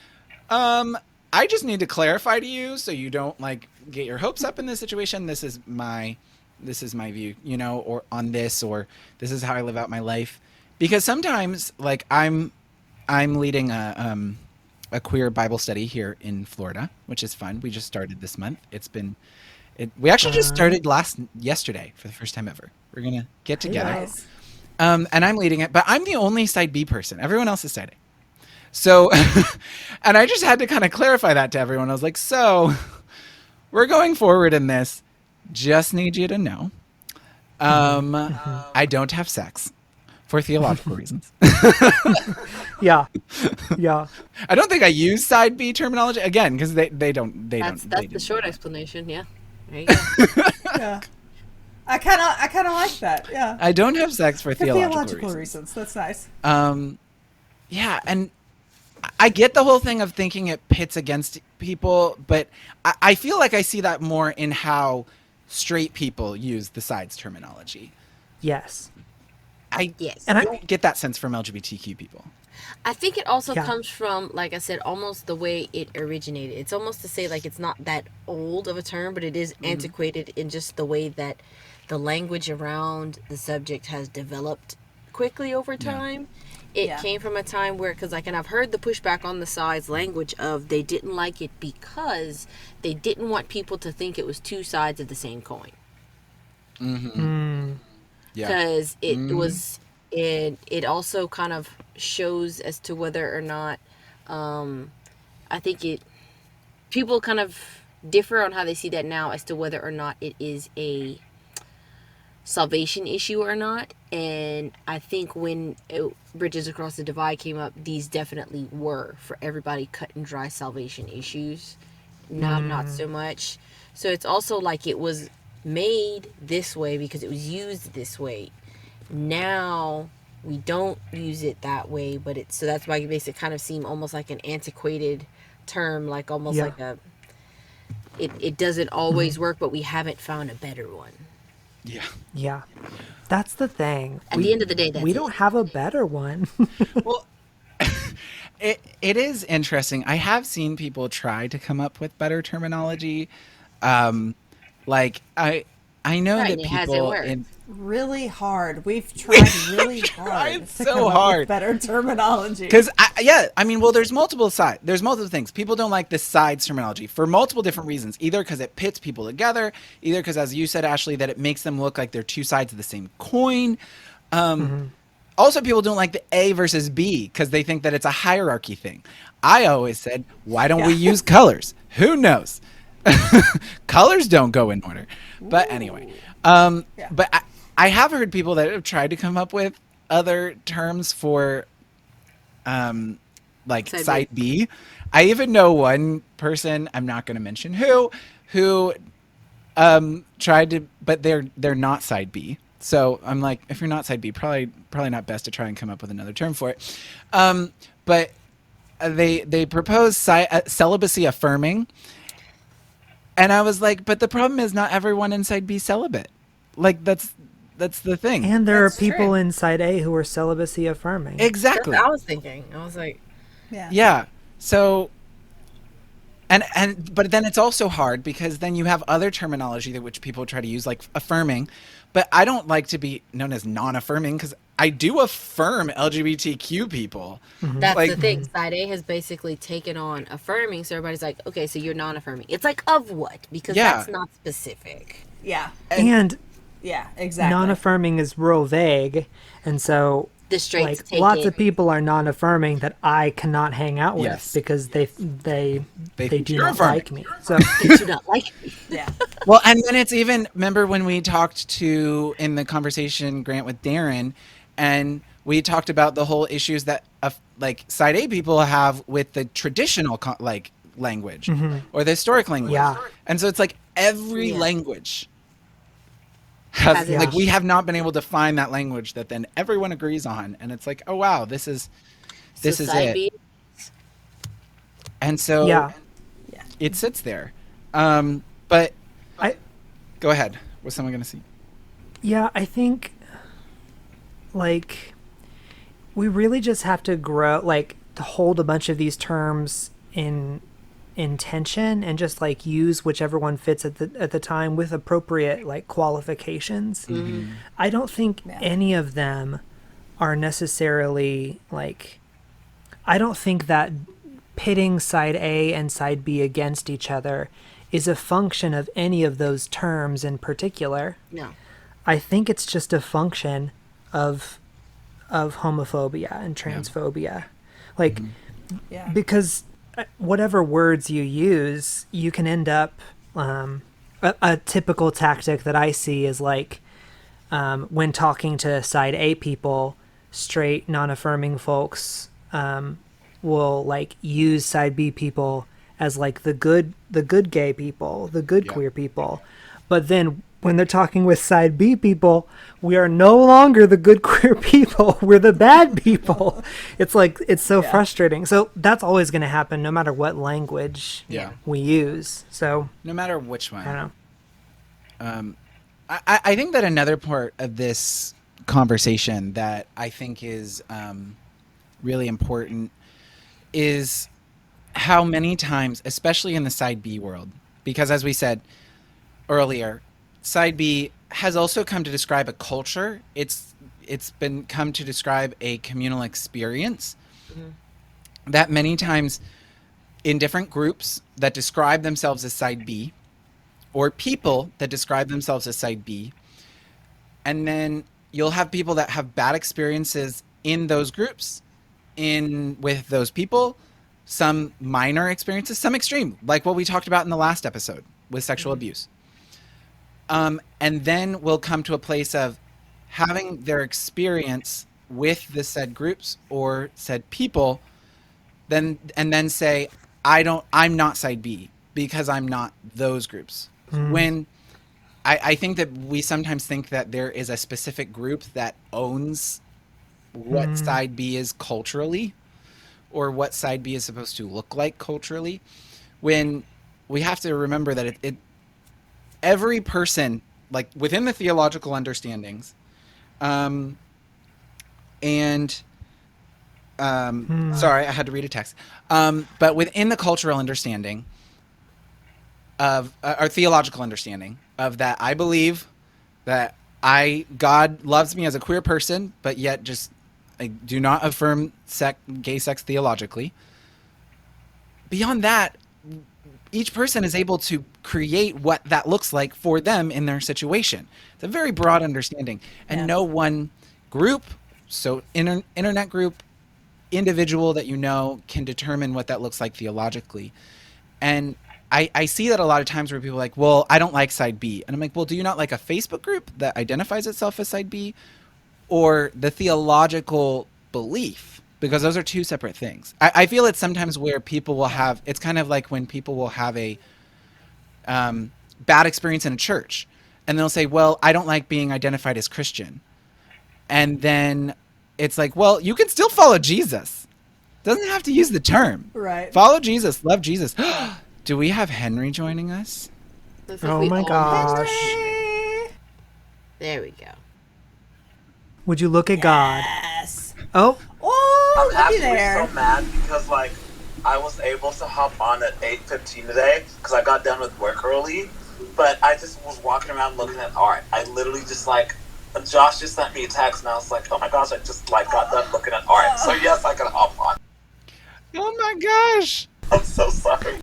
I just need to clarify to you so you don't like get your hopes up in this situation. This is my view, you know, or on this, or this is how I live out my life. Because sometimes like I'm leading a queer Bible study here in Florida, which is fun. We just started this month. We actually just started yesterday for the first time ever. We're going to get together. Nice. And I'm leading it, but I'm the only side B person. Everyone else is side A. So, and I just had to kind of clarify that to everyone. I was like, so we're going forward in this. Just need you to know, I don't have sex for theological reasons. Yeah. I don't think I use side B terminology again, because they don't. That's they the short explanation. Yeah. There you go. Yeah. I kind of like that. Yeah. I don't have sex for theological reasons. That's nice. Yeah, and I get the whole thing of thinking it pits against people, but I feel like I see that more in how straight people use the sides terminology. Yes. Yes. And don't get that sense from LGBTQ people. I think it also comes from, like I said, almost the way it originated. It's almost to say like it's not that old of a term, but it is antiquated in just the way that the language around the subject has developed quickly over time. It came from a time where, because and I've heard the pushback on the sides language of they didn't like it because they didn't want people to think it was two sides of the same coin. Because it was, it also kind of shows as to whether or not, I think people kind of differ on how they see that now as to whether or not it is a salvation issue or not. And I think when Bridges Across the Divide came up, these definitely were for everybody cut and dry salvation issues. Now not so much. So it's also like it was made this way because it was used this way. Now we don't use it that way, but it's, so that's why it makes it kind of seem almost like an antiquated term, like almost like it doesn't always work, but we haven't found a better one. Yeah. That's the thing. At the end of the day, we don't have a better one. Well, it is interesting. I have seen people try to come up with better terminology. Like I know that people really hard. We've tried really hard to come up with better terminology. Because I mean, well, there's multiple things. People don't like the sides terminology for multiple different reasons. Either because it pits people together, either because, as you said, Ashley, that it makes them look like they're two sides of the same coin. Also, people don't like the A versus B because they think that it's a hierarchy thing. I always said, why don't we use colors? Who knows? Colors don't go in order. But anyway, but I have heard people that have tried to come up with other terms for like side B. I even know one person, I'm not going to mention who tried to, but they're not side B. So I'm like, if you're not side B, probably not best to try and come up with another term for it. But they proposed celibacy affirming, and I was like, but the problem is not everyone in side B celibate. Like that's the thing. And there are That's people true. in side A who are celibacy affirming. That's Exactly. what I was thinking. I was like, Yeah. Yeah. So and but then it's also hard because then you have other terminology that which people try to use like affirming, but I don't like to be known as non-affirming because I do affirm LGBTQ people. that's Like the thing. Side A has basically taken on affirming, so everybody's like, okay, so you're non-affirming. It's like, of what? Because Yeah. that's not specific. Yeah. And Yeah. Exactly. non-affirming is real vague, and so The straights like take lots it. of people are non-affirming that I cannot hang out with Yes. because they think do you're not affirming. like me. So They do not like me. Yeah. well, and then it's even remember when we talked to in the conversation Grant with Darren, and we talked about the whole issues that like side A people have with the traditional like language or the historic language. Yeah. And so it's like every Yeah. language Has has its like we issues. have not been able to find that language that then everyone agrees on, and it's like, oh wow, this is Side it. B, And so yeah, it sits there. But I go ahead. Was someone gonna see? yeah, I think like we really just have to grow like to hold a bunch of these terms in tension and just like use whichever one fits at the time with appropriate like qualifications. I don't think Yeah. any of them are necessarily like I don't think that pitting side A and side B against each other is a function of any of those terms in particular. no. I think it's just a function of homophobia and transphobia. Like Yeah. because whatever words you use, you can end up a typical tactic that I see is like when talking to side A people, straight non-affirming folks will like use side B people as like the good gay people, the good Yeah. queer people. But then when they're talking with side B people, we are no longer the good queer people. We're the bad people. It's like it's so Yeah. frustrating. So that's always going to happen no matter what language Yeah. we use. So No matter which one. I don't know. I think that another part of this conversation that I think is really important is how many times, especially in the side B world, because as we said earlier, side B has also come to describe a culture. It's been come to describe a communal experience that many times in different groups that describe themselves as side B or people that describe themselves as side B, and then you'll have people that have bad experiences in those groups with those people, some minor experiences, some extreme, like what we talked about in the last episode with sexual abuse. And then we'll come to a place of having their experience with the said groups or said people, then say, I'm not side B because I'm not those groups. When I think that we sometimes think that there is a specific group that owns what side B is culturally or what side B is supposed to look like culturally, when we have to remember that every person, like within the theological understandings, sorry, I had to read a text, but within the cultural understanding of our theological understanding of that, I believe that God loves me as a queer person, but yet just I do not affirm gay sex theologically. Beyond that, each person is able to create what that looks like for them in their situation. It's a very broad understanding, and Yeah. no one group, so internet group, individual that you know can determine what that looks like theologically. And I see that a lot of times where people are like, well, I don't like side B. And I'm like, well, do you not like a Facebook group that identifies itself as side B or the theological belief? Because those are two separate things. I feel it's sometimes where people will have, it's kind of like when people will have bad experience in a church, and they'll say, well, I don't like being identified as Christian. And then it's like, well, you can still follow Jesus. Doesn't have to use the term. Right. Follow Jesus, love Jesus. Do we have Henry joining us? Looks like Oh we my almost gosh. did. There we go. Would you look at God? Yes. Oh, Oh, I'm looky actually there. so mad because like I was able to hop on at 8:15 today because I got done with work early, but I just was walking around looking at art. I literally just like Josh just sent me a text and I was like, oh my gosh, I just like got done looking at art. So yes, I can hop on. Oh my gosh. I'm so sorry.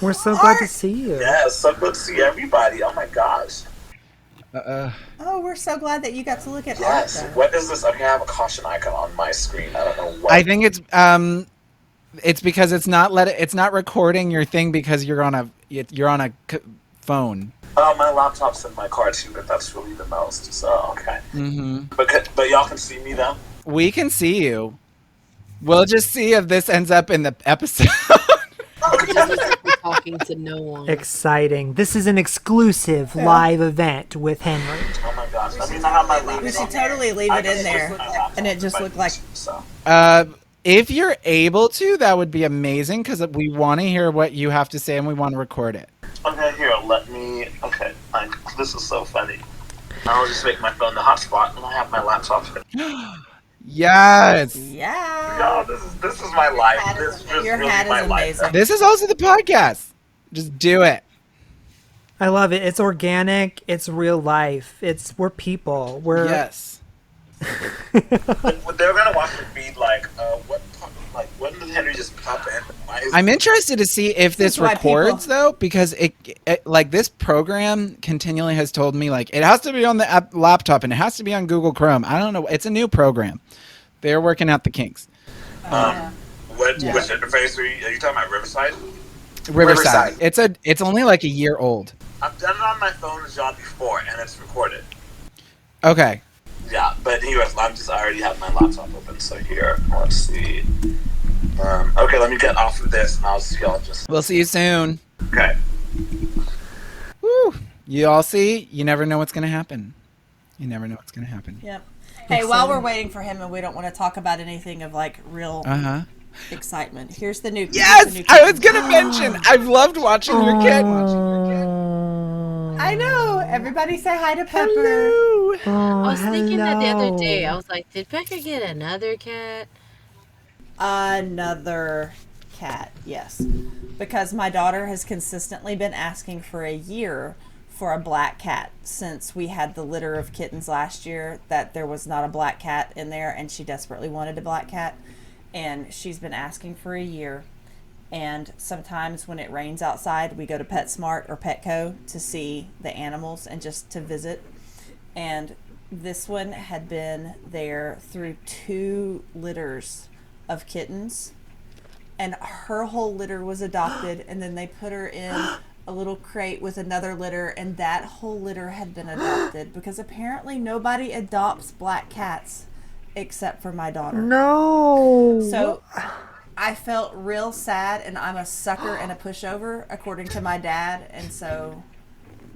we're so glad to Art. see you. Yeah, it's so good to see everybody. Oh my gosh. Oh, we're so glad that you got to look at Yes. art. What is this? Okay, I have a caution icon on my screen. I don't know what. I think it's because it's not recording your thing because you're on a phone. Oh, my laptop's in my car too, but that's really the most. So okay. Mm-hmm. But y'all can see me though. We can see you. We'll just see if this ends up in the episode. It just looks like we're talking to no one. Exciting. This is an exclusive live event with Henry. Oh my gosh. I mean, I have my laptop. We should totally leave it in there, and it just looked like. So. If you're able to, that would be amazing because we want to hear what you have to say and we want to record it. Okay, here, let me. Okay, this is so funny. I'll just make my phone the hotspot, and I have my laptop here. Yes. Yeah. No, this is my life. This is Your really hat is my life. amazing. This is also the podcast. Just do it. I love it. It's organic. It's real life. We're people. We're Yes. They're gonna watch the feed when did Henry just pop in? Why is I'm interested to see if this That's why records people- though, because it like this program continually has told me like it has to be on the laptop and it has to be on Google Chrome. I don't know. It's a new program. They're working out the kinks. Which interface are you talking about? Riverside? Riverside. It's only like a year old. I've done it on my phone as John before, and it's recorded. Okay. Yeah, but anyways, I already have my laptop open, so here, let's see. Okay, let me get off of this, and I'll see y'all just. We'll see you soon. Okay. Woo. You all see? You never know what's gonna happen. You never know what's gonna happen. Yep. Hey, while we're waiting for him, and we don't want to talk about anything of like real excitement. Here's the new. Yes, I was gonna mention. I've loved watching your kid. I know. Everybody say hi to Pepper. Oh, I was thinking that the other hello. day. I was like, did Bekah get another cat? Another cat, yes. Because my daughter has consistently been asking for a year for a black cat since we had the litter of kittens last year, that there was not a black cat in there, and she desperately wanted a black cat. And she's been asking for a year. And sometimes when it rains outside, we go to PetSmart or Petco to see the animals and just to visit. And this one had been there through 2 litters of kittens, and her whole litter was adopted, and then they put her in a little crate with another litter, and that whole litter had been adopted because apparently nobody adopts black cats except for my daughter. No. So I felt real sad, and I'm a sucker and a pushover according to my dad, and so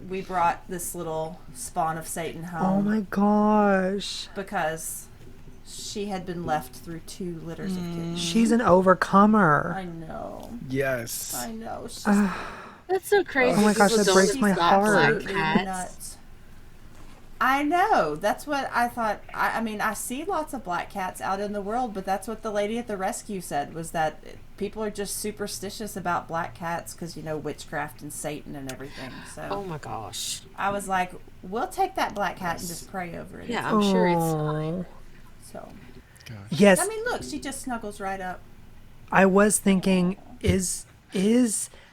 we brought this little spawn of Satan Oh home my gosh. because she had been left through 2 litters of kittens. She's an overcomer. I know. Yes. I know. She's That's so crazy. Oh my gosh, People that don't breaks my adopt heart. black absolutely cats. nuts. I know. That's what I thought. I mean, I see lots of black cats out in the world, but that's what the lady at the rescue said, was that people are just superstitious about black cats because, witchcraft and Satan and everything. So Oh my gosh. I was like, we'll take that black cat and just pray over it. Yeah, I'm sure it's Aw. fine. So, Yes, I mean, look, she just snuggles right up. I was thinking, is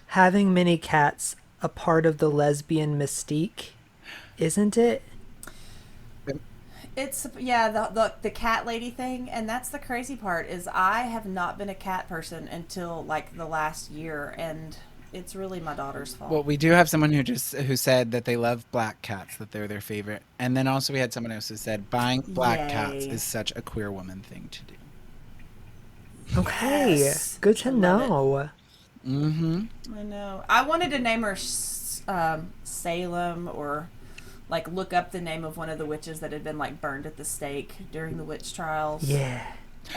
having many cats a part of the lesbian mystique? Isn't it? It's the cat lady thing, and that's the crazy part, is I have not been a cat person until like the last year, and it's really my daughter's fault. Well, we do have someone who said that they love black cats, that they're their favorite, and then also we had someone else who said buying black cats Yay. is such a queer woman thing to do. Okay, Yes. good to I love it. know. Mm-hmm. I know. I wanted to name her Salem or like look up the name of one of the witches that had been like burned at the stake during the witch trials. Yeah.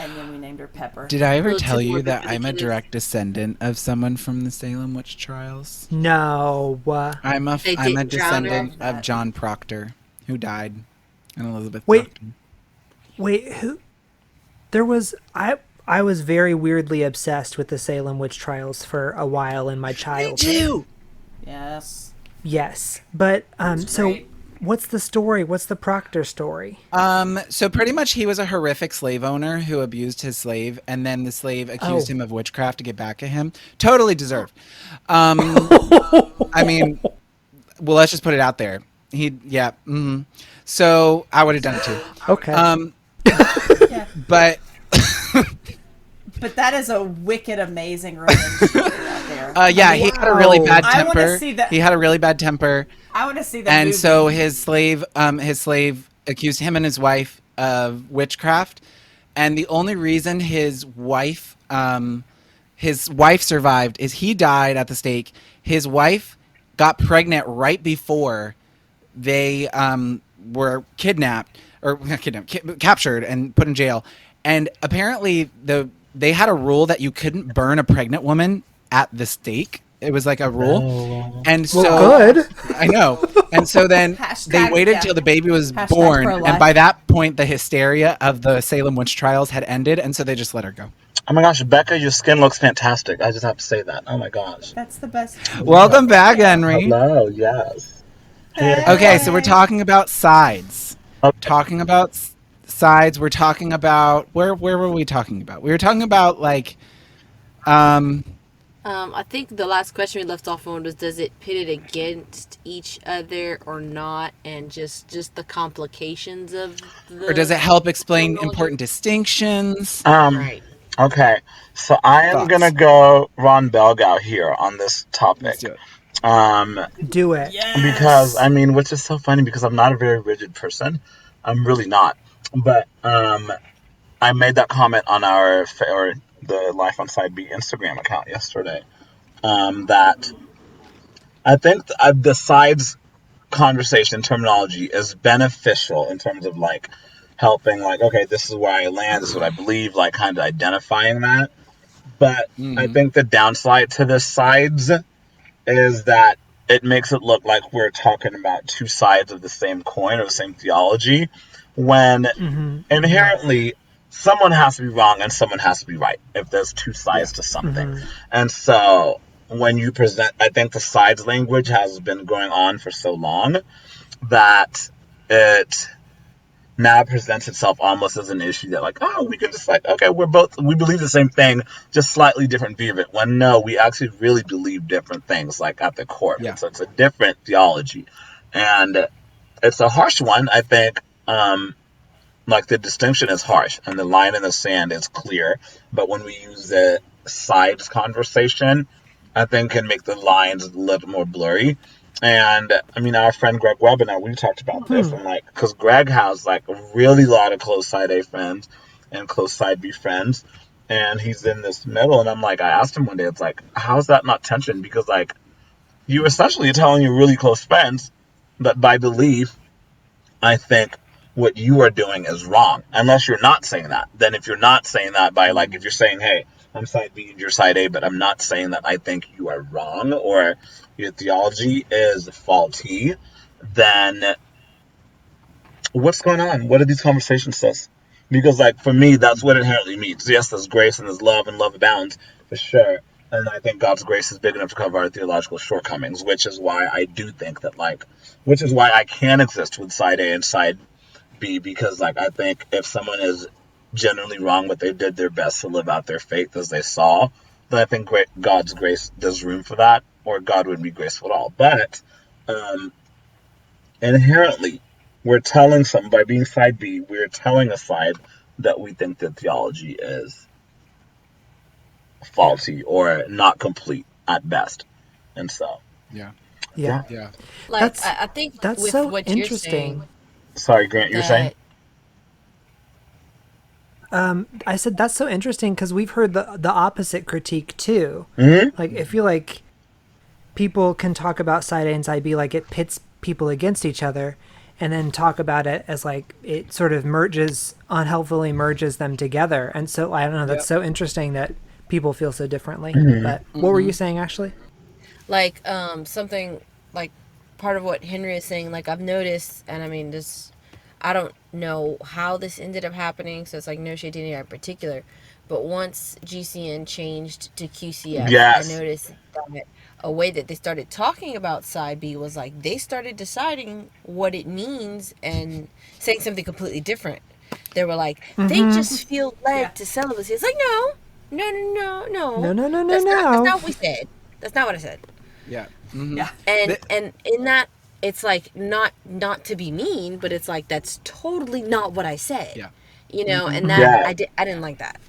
And then we named her Pepper. Did I ever Little tell tip you more that I'm a because direct descendant of someone from the Salem witch trials? No. They I'm a didn't drown her? descendant Love of that. John Proctor, who died, and Elizabeth Wait. Proctor. Wait, who? There was I was very weirdly obsessed with the Salem witch trials for a while in my childhood. Yes. Yes, but so great. what's the story? What's the Proctor story? So pretty much he was a horrific slave owner who abused his slave, and then the slave accused Oh. him of witchcraft to get back at him. Totally deserved. I mean, well, let's just put it out there. Yeah. So I would have done it too. Okay. Yeah. But But that is a wicked, amazing revenge story out there. yeah, he had a really bad I wanna temper. see that- He had a really bad temper, I want to see the and movie. so his slave accused him and his wife of witchcraft, and the only reason his wife survived is he died at the stake. His wife got pregnant right before they were kidnapped or not kidnapped, captured and put in jail. And apparently they had a rule that you couldn't burn a pregnant woman at the stake. It was like a rule. And so good. I know. And so then they Hashtag, waited yeah. till the baby was Hashtag born, pro-life. and by that point the hysteria of the Salem witch trials had ended, and so they just let her go. Oh my gosh, Bekah, your skin looks fantastic. I just have to say that. Oh my gosh. That's the best. Welcome back, Henry. Hello, yes. Okay, so we're talking about sides. Okay. Talking about sides. We're talking about where were we talking about? We were talking about like I think the last question we left off on was, does it pit it against each other or not, and just the complications of the... or does it help explain important distinctions? Right. Okay, so I am Thoughts? gonna go Ron Belgow here on this topic. Let's do it. Do it. Yes. Because I mean, which is so funny because I'm not a very rigid person. I'm really not. But I made that comment on the Life on Side B Instagram account yesterday. That I think the sides conversation terminology is beneficial in terms of like helping, like, okay, this is where I land, this is what I believe, like kind of identifying that. But I think the downside to the sides is that it makes it look like we're talking about two sides of the same coin or the same theology, when inherently someone has to be wrong and someone has to be right if there's two sides to something. And so when you present, I think the sides language has been going on for so long that it now presents itself almost as an issue that, like, oh, we can just, like, okay, we believe the same thing, just slightly different view of it, when no, we actually really believe different things, like, at the core. Yeah. So it's a different theology, and it's a harsh one. I think like the distinction is harsh and the line in the sand is clear, but when we use the sides conversation, I think can make the lines a little more blurry. And I mean, our friend Greg Webb and I, we talked about this, and like, because Greg has like a really lot of close side A friends and close side B friends, and he's in this middle. And I'm like, I asked him one day, it's like, how's that not tension? Because like, you essentially telling your really close friends that by belief, I think what you are doing is wrong, unless you're not saying that. Then if you're not saying that by, like, if you're saying, hey, I'm side B and you're side A, but I'm not saying that I think you are wrong or your theology is faulty, then what's going on? What are these conversations sis? Because, like, for me, that's what it inherently means. Yes, there's grace and there's love, and love abounds, for sure. And I think God's grace is big enough to cover our theological shortcomings, which is why I do think that, like, which is why I can exist with side A and side B, because, like, I think if someone is genuinely wrong, but they did their best to live out their faith as they saw, then I think God's grace, there's room for that, or God would be graceful at all. But inherently, we're telling someone, by being side B, we're telling a side that we think that theology is faulty or not complete at best. And so, Yeah. Yeah. Like, That's- I think That's with so what interesting. sorry, Grant, you're saying? I said that's so interesting because we've heard the opposite critique too. Mm-hmm. Like, I feel like people can talk about side A and side B like it pits people against each other, and then talk about it as like it sort of unhelpfully merges them together. And so I don't know, that's so interesting that people feel so differently. But what were you saying, Ashley? Like something like part of what Henry is saying, like I've noticed, and I mean this, I don't know how this ended up happening, so it's like no shade to anybody in particular, but once GCN changed to QCF, Yes. I noticed that a way that they started talking about side B was like they started deciding what it means and saying something completely different. They were like, they just feel led to celibacy. It's like, no. That's not what we said. That's not what I said. Yeah. Yeah. And in that, it's like not to be mean, but it's like that's totally not what I said. Yeah. You know, and that Yeah. I didn't like that.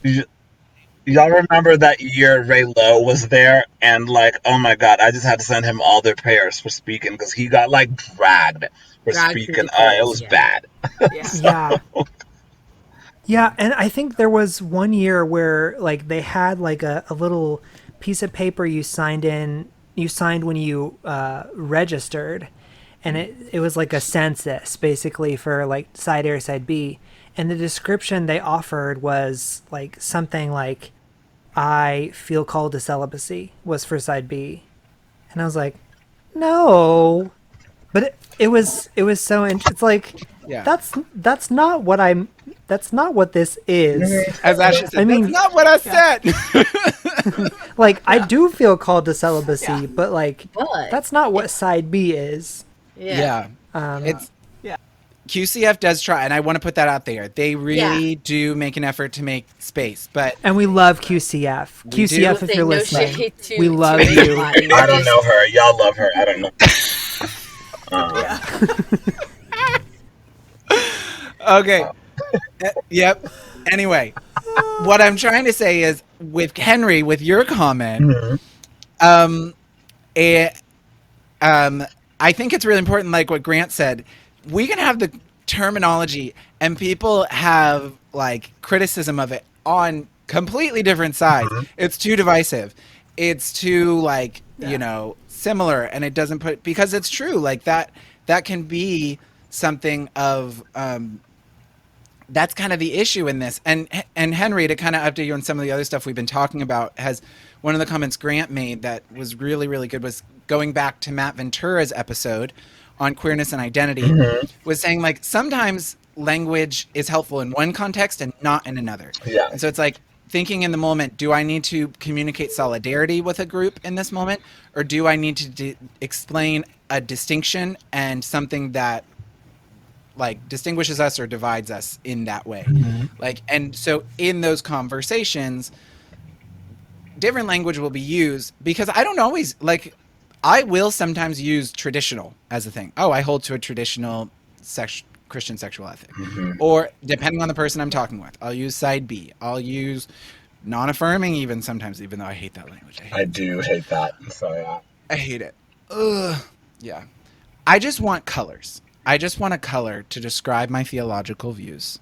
Y'all remember that year Raylow was there, and like, oh my god, I just had to send him all their prayers for speaking because he got like dragged for Dragged through speaking. the courts, It was yeah. bad. Yeah. Yeah. Yeah, and I think there was one year where like they had like a little piece of paper you signed when you registered, and it was like a census basically for like side A or side B, and the description they offered was like something like I feel called to celibacy was for side B, and I was like, no, but it was so it's like Yeah. that's not what I'm that's not what this is. As Ashley said, I mean- that's not what I said. Like I do feel called to celibacy, Yeah. but like But that's not what side B is. yeah. It's Yeah. QCF does try, and I want to put that out there. They really do make an effort to make space, but And we love QCF. We do. QCF, if Say you're no listening, shade to- we to love you. anybody. I don't know her. Y'all love her. I don't know. okay. Yep. Anyway, what I'm trying to say is, with Henry, with your comment, I think it's really important, like what Grant said, we can have the terminology and people have like criticism of it on completely different sides. It's too divisive. It's too like, you know, similar, and it doesn't put, because it's true, like that can be something of that's kind of the issue in this. And Henry, to kind of update you on some of the other stuff we've been talking about, has one of the comments Grant made that was really, really good, was going back to Matt Ventura's episode on queerness and identity, was saying like sometimes language is helpful in one context and not in another. Yeah. And so it's like thinking in the moment, do I need to communicate solidarity with a group in this moment, or do I need to explain a distinction and something that like distinguishes us or divides us in that way? Like, and so in those conversations, different language will be used, because I don't always like, I will sometimes use traditional as a thing. Oh, I hold to a traditional Christian sexual ethic. Or depending on the person I'm talking with, I'll use side B. I'll use non-affirming even sometimes, even though I hate that language. I do hate that. So yeah. I hate it. Ugh. Yeah. I just want colors. I just want a color to describe my theological views.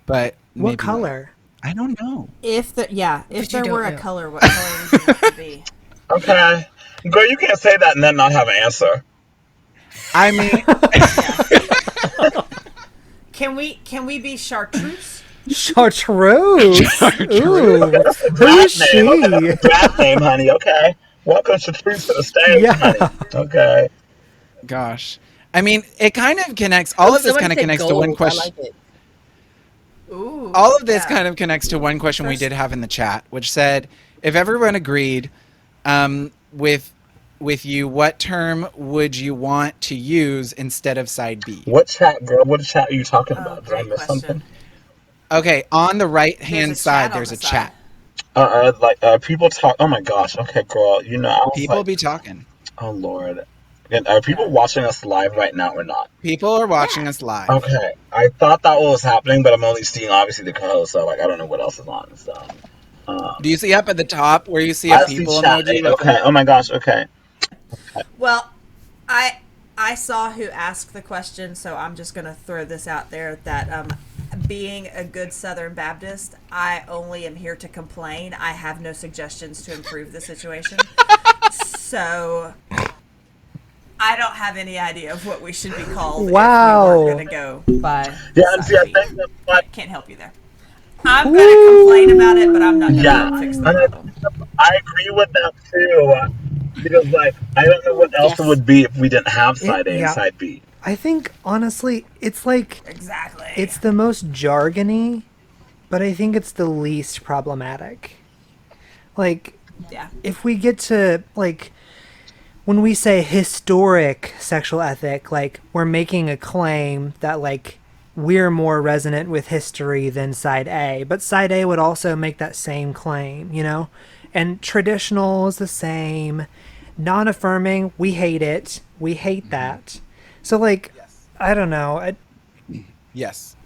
But What maybe color? not. I don't know. If there you were don't a know. color, what color would you want it to be? Okay. Girl, you can't say that and then not have an answer. I mean, Can we be chartreuse? Chartreuse. Ooh, who Brand is name, she? okay. Brand name, honey. Okay. Welcome to Truth to the Stage, Yeah. honey. Okay. gosh. I mean, it kind of connects. All of this Somebody kind of said connects to one gold. question. I like it. Ooh. All of this yeah. kind of connects to one question we did have in the chat, which said, if everyone agreed with you, what term would you want to use instead of side B? What chat, girl? What chat are you talking Oh, about? Did I great miss question. something? Okay, on the right There's hand a side, chat on there's the a side. chat. People talk. Oh my gosh. Okay, girl. You know, I was People like, be talking. oh Lord. And are people watching us live right now or not? People are watching us live. Okay. I thought that was happening, but I'm only seeing obviously the co-host, so like I don't know what else is on. So. Do you see up at the top where you see a I see people chat. emoji? Okay. Oh my gosh. Okay. Well, I saw who asked the question, so I'm just going to throw this out there that being a good Southern Baptist, I only am here to complain. I have no suggestions to improve the situation. So I don't have any idea of what we should be called Wow. if we weren't going to go by Yeah, and see, I side B. think that's what. Can't help you there. I'm going to complain about it, but I'm not going to Yeah, fix the and problem. I agree with that too. Because like I don't know what else it Yes. would be if we didn't have side A and yeah. side B. I think honestly, it's like Exactly. it's the most jargony, but I think it's the least problematic. Like yeah. if we get to like when we say historic sexual ethic, like we're making a claim that like we're more resonant with history than side A, but side A would also make that same claim, you know? And traditional is the same. Non-affirming, we hate it. We hate that. So like, I don't know. Yes.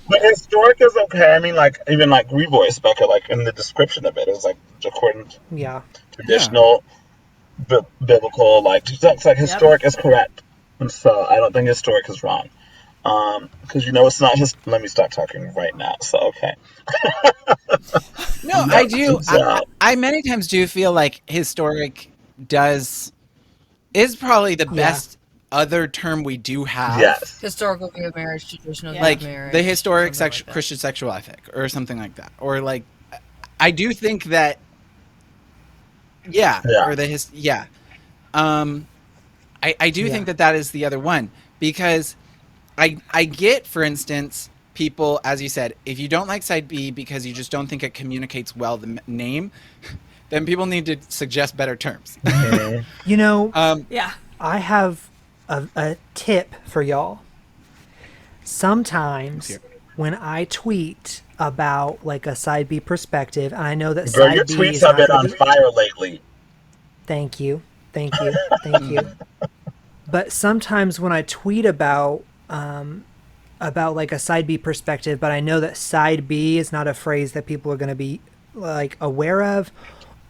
But historic is okay. I mean, like even like revoice Bekah, like in the description of it, it was like according to Yeah. traditional, biblical, like it's like historic is correct, and so I don't think historic is wrong. Because it's not just. Let me stop talking right now. So okay. No, I do. I many times do feel like historic is probably the best other term we do have. Yes. Historical view of marriage, traditional view Like of marriage. the historic something like that. Christian sexual ethic or something like that. Or like, I do think that, Yeah. or I do think that is the other one, because I get, for instance, people, as you said, if you don't like side B because you just don't think it communicates well the name, then people need to suggest better terms. You know, Yeah. I have a tip for y'all. Sometimes when I tweet about like a side B perspective, and I know that Girl, side your B tweets is have not been gonna on be- fire lately. Thank you. Thank you. Thank you. But sometimes when I tweet about like a side B perspective, but I know that side B is not a phrase that people are going to be like aware of,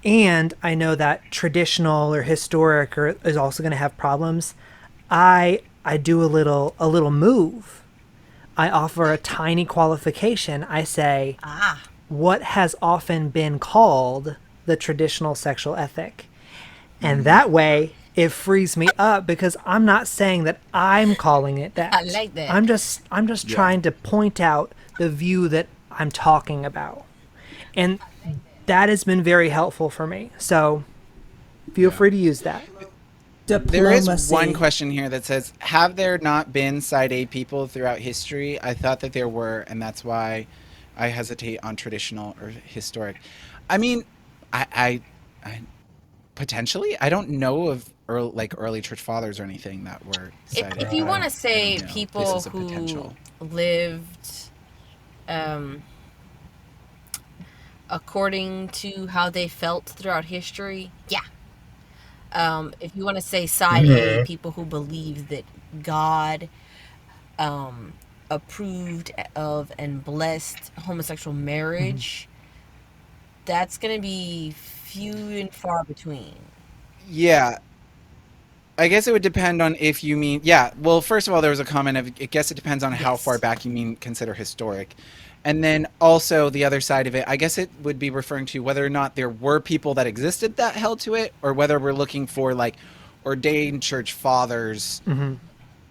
and I know that traditional or historic is also going to have problems. I do a little move. I offer a tiny qualification. I say, what has often been called the traditional sexual ethic. And that way, it frees me up because I'm not saying that I'm calling it that. I like that. I'm just trying to point out the view that I'm talking about. And that has been very helpful for me. So feel free to use that. There is Diplomacy. one question here that says, have there not been side A people throughout history? I thought that there were, and that's why I hesitate on traditional or historic. I mean, I potentially, I don't know of early church fathers or anything that were side A. If you but want I to say don't know. people This is a who potential. lived according to how they felt throughout history, if you want to say side A, people who believe that God approved of and blessed homosexual marriage, that's going to be few and far between. Yeah. I guess it would depend on if you mean, well, first of all, there was a comment of, I guess it depends on how far back you mean consider historic. And then also the other side of it, I guess it would be referring to whether or not there were people that existed that held to it, or whether we're looking for like ordained church fathers.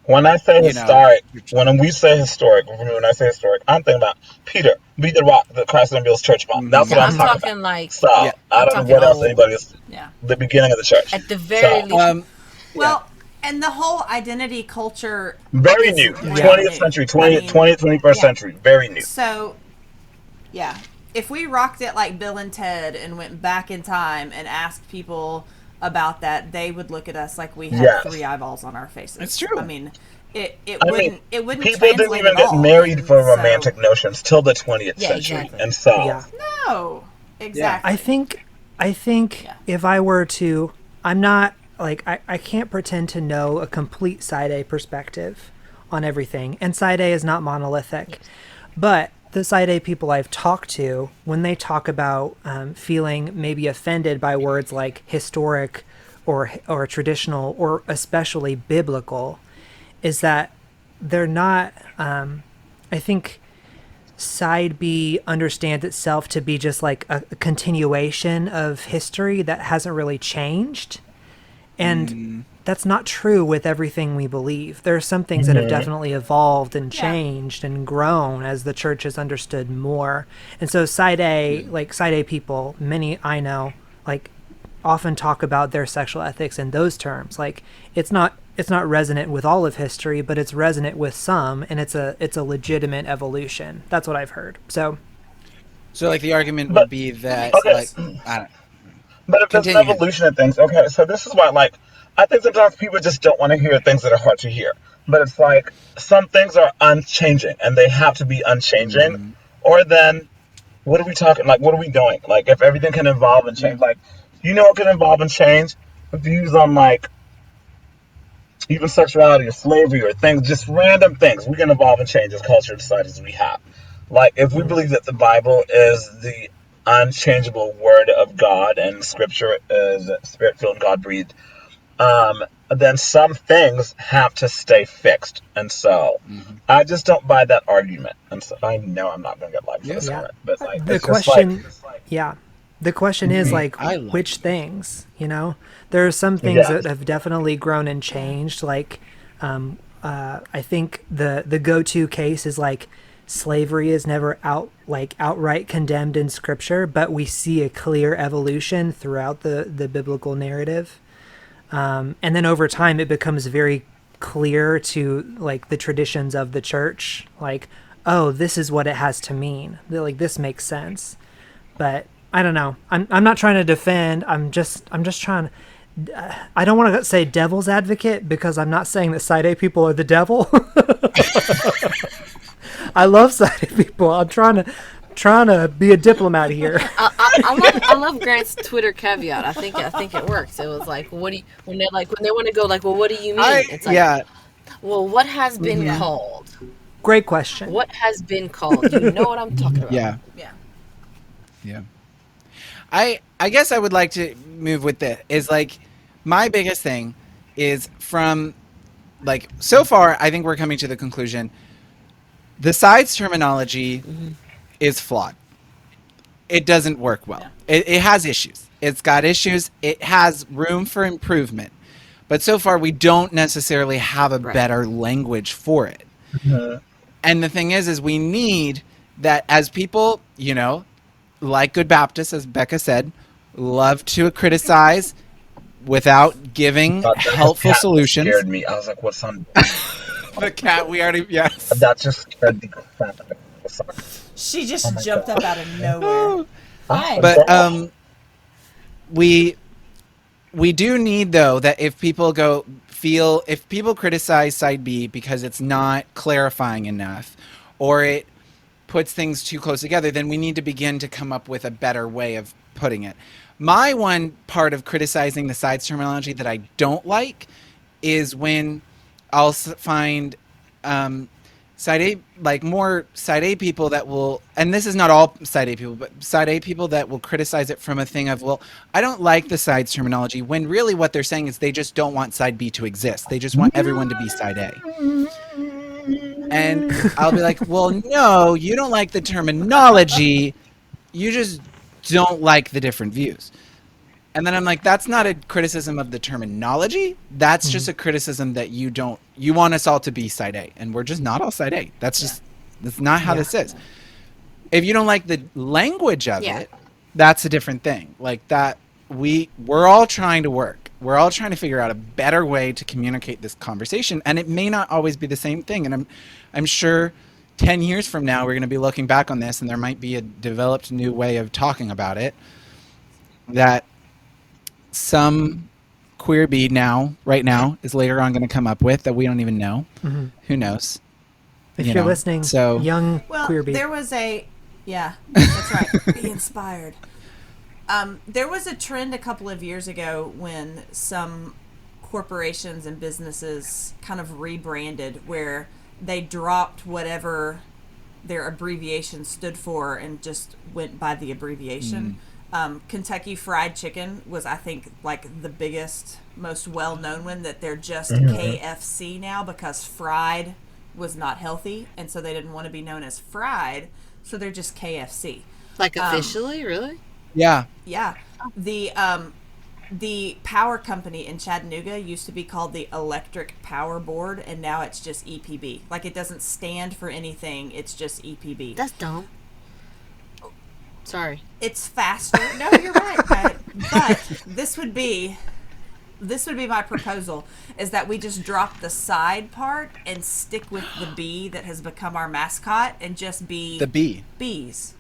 When I say historic, when we say historic, when I say historic, I'm thinking about Peter, be the rock that Christ and builds church upon. That's what I'm talking about. Like, so I don't know what else anybody is. The beginning of the church. At the very least. Well, and the whole identity culture very new. 20th century, 21st century, very new. So, if we rocked it like Bill and Ted and went back in time and asked people about that, they would look at us like we had three eyeballs on our faces. It's true. I mean, it wouldn't people didn't even get married for romantic notions till the 20th century. Exactly. And so no, exactly. I think if I were to, I'm not like I can't pretend to know a complete side A perspective on everything, and side A is not monolithic, but the side A people I've talked to, when they talk about feeling maybe offended by words like historic or traditional or especially biblical, is that they're not, I think side B understands itself to be just like a continuation of history that hasn't really changed. And that's not true with everything we believe. There are some things that have definitely evolved and changed and grown as the church has understood more. And so side A, like side A people, many I know, like often talk about their sexual ethics in those terms. Like it's not resonant with all of history, but it's resonant with some, and it's a legitimate evolution. That's what I've heard. So like the argument But would be that okay, like I don't but if there's an continue him. evolution of things, okay, so this is why, like, I think sometimes people just don't want to hear things that are hard to hear. But it's like some things are unchanging, and they have to be unchanging, or then what are we talking? Like, what are we doing? Like, if everything can evolve and change, like, what can evolve and change? Views on like even sexuality or slavery or things, just random things. We can evolve and change as culture decides we have. Like, if we believe that the Bible is the unchangeable word of God and Scripture is spirit filled, God breathed, then some things have to stay fixed. And so I just don't buy that argument. And so I know I'm not going to get liked for this yeah, comment, but like, the it's just like, question, yeah, the question is like I like which things, there are some things yeah. that have definitely grown and changed. Like I think the go-to case is like slavery is never outright condemned in scripture, but we see a clear evolution throughout the biblical narrative. And then over time it becomes very clear to like the traditions of the church, like, oh, this is what it has to mean. Like, this makes sense. But I don't know. I'm not trying to defend. I'm just trying. I don't want to say devil's advocate, because I'm not saying that side A people are the devil. I love side A people. I'm trying to be a diplomat here. I love Grant's Twitter caveat. I think it works. It was like, what do you, when they want to go like, well, what do you mean? It's like, well, what has been called? Great question. What has been called? You know what I'm talking about? Yeah. Yeah. Yeah. I guess I would like to move with this. Is like my biggest thing is from like so far I think we're coming to the conclusion the sides terminology is flawed. It doesn't work well. It has issues. It's got issues. It has room for improvement. But so far we don't necessarily have a better language for it. And the thing is we need that as people, like good Baptists, as Bekah said, love to criticize without giving helpful solutions. Scared me. I was like, what's on? The cat, we already, yes. That just scared the crap out of me. She just jumped up out of nowhere. Hi. But we do need, though, that if people if people criticize side B because it's not clarifying enough, or it puts things too close together, then we need to begin to come up with a better way of putting it. My one part of criticizing the sides terminology that I don't like is when I'll find side A, like more side A people that will, and this is not all side A people, but side A people that will criticize it from a thing of, well, I don't like the sides terminology, when really what they're saying is they just don't want side B to exist. They just want everyone to be side A. And I'll be like, well, no, you don't like the terminology. You just don't like the different views. And then I'm like, that's not a criticism of the terminology. That's just a criticism that you want us all to be side A. And we're just not all side A. That's not how this is. If you don't like the language of it, that's a different thing. Like that, we're all trying to work. We're all trying to figure out a better way to communicate this conversation. And it may not always be the same thing. And I'm sure 10 years from now, we're going to be looking back on this and there might be a developed new way of talking about it that some queer bee right now is later on going to come up with that we don't even know. Who knows? If you're listening, so young Well, queer bee. there was that's right. Be inspired. There was a trend a couple of years ago when some corporations and businesses kind of rebranded, where they dropped whatever their abbreviation stood for and just went by the abbreviation. Kentucky Fried Chicken was, I think, like the biggest, most well-known one, that they're just KFC now because fried was not healthy, and so they didn't want to be known as fried, so they're just KFC. Like officially, really? Yeah. Yeah. The the power company in Chattanooga used to be called the Electric Power Board, and now it's just EPB. Like, it doesn't stand for anything. It's just EPB. That's dumb. Sorry. It's faster. No, you're right. But this would be my proposal, is that we just drop the side part and stick with the bee that has become our mascot and just be The bee. bees.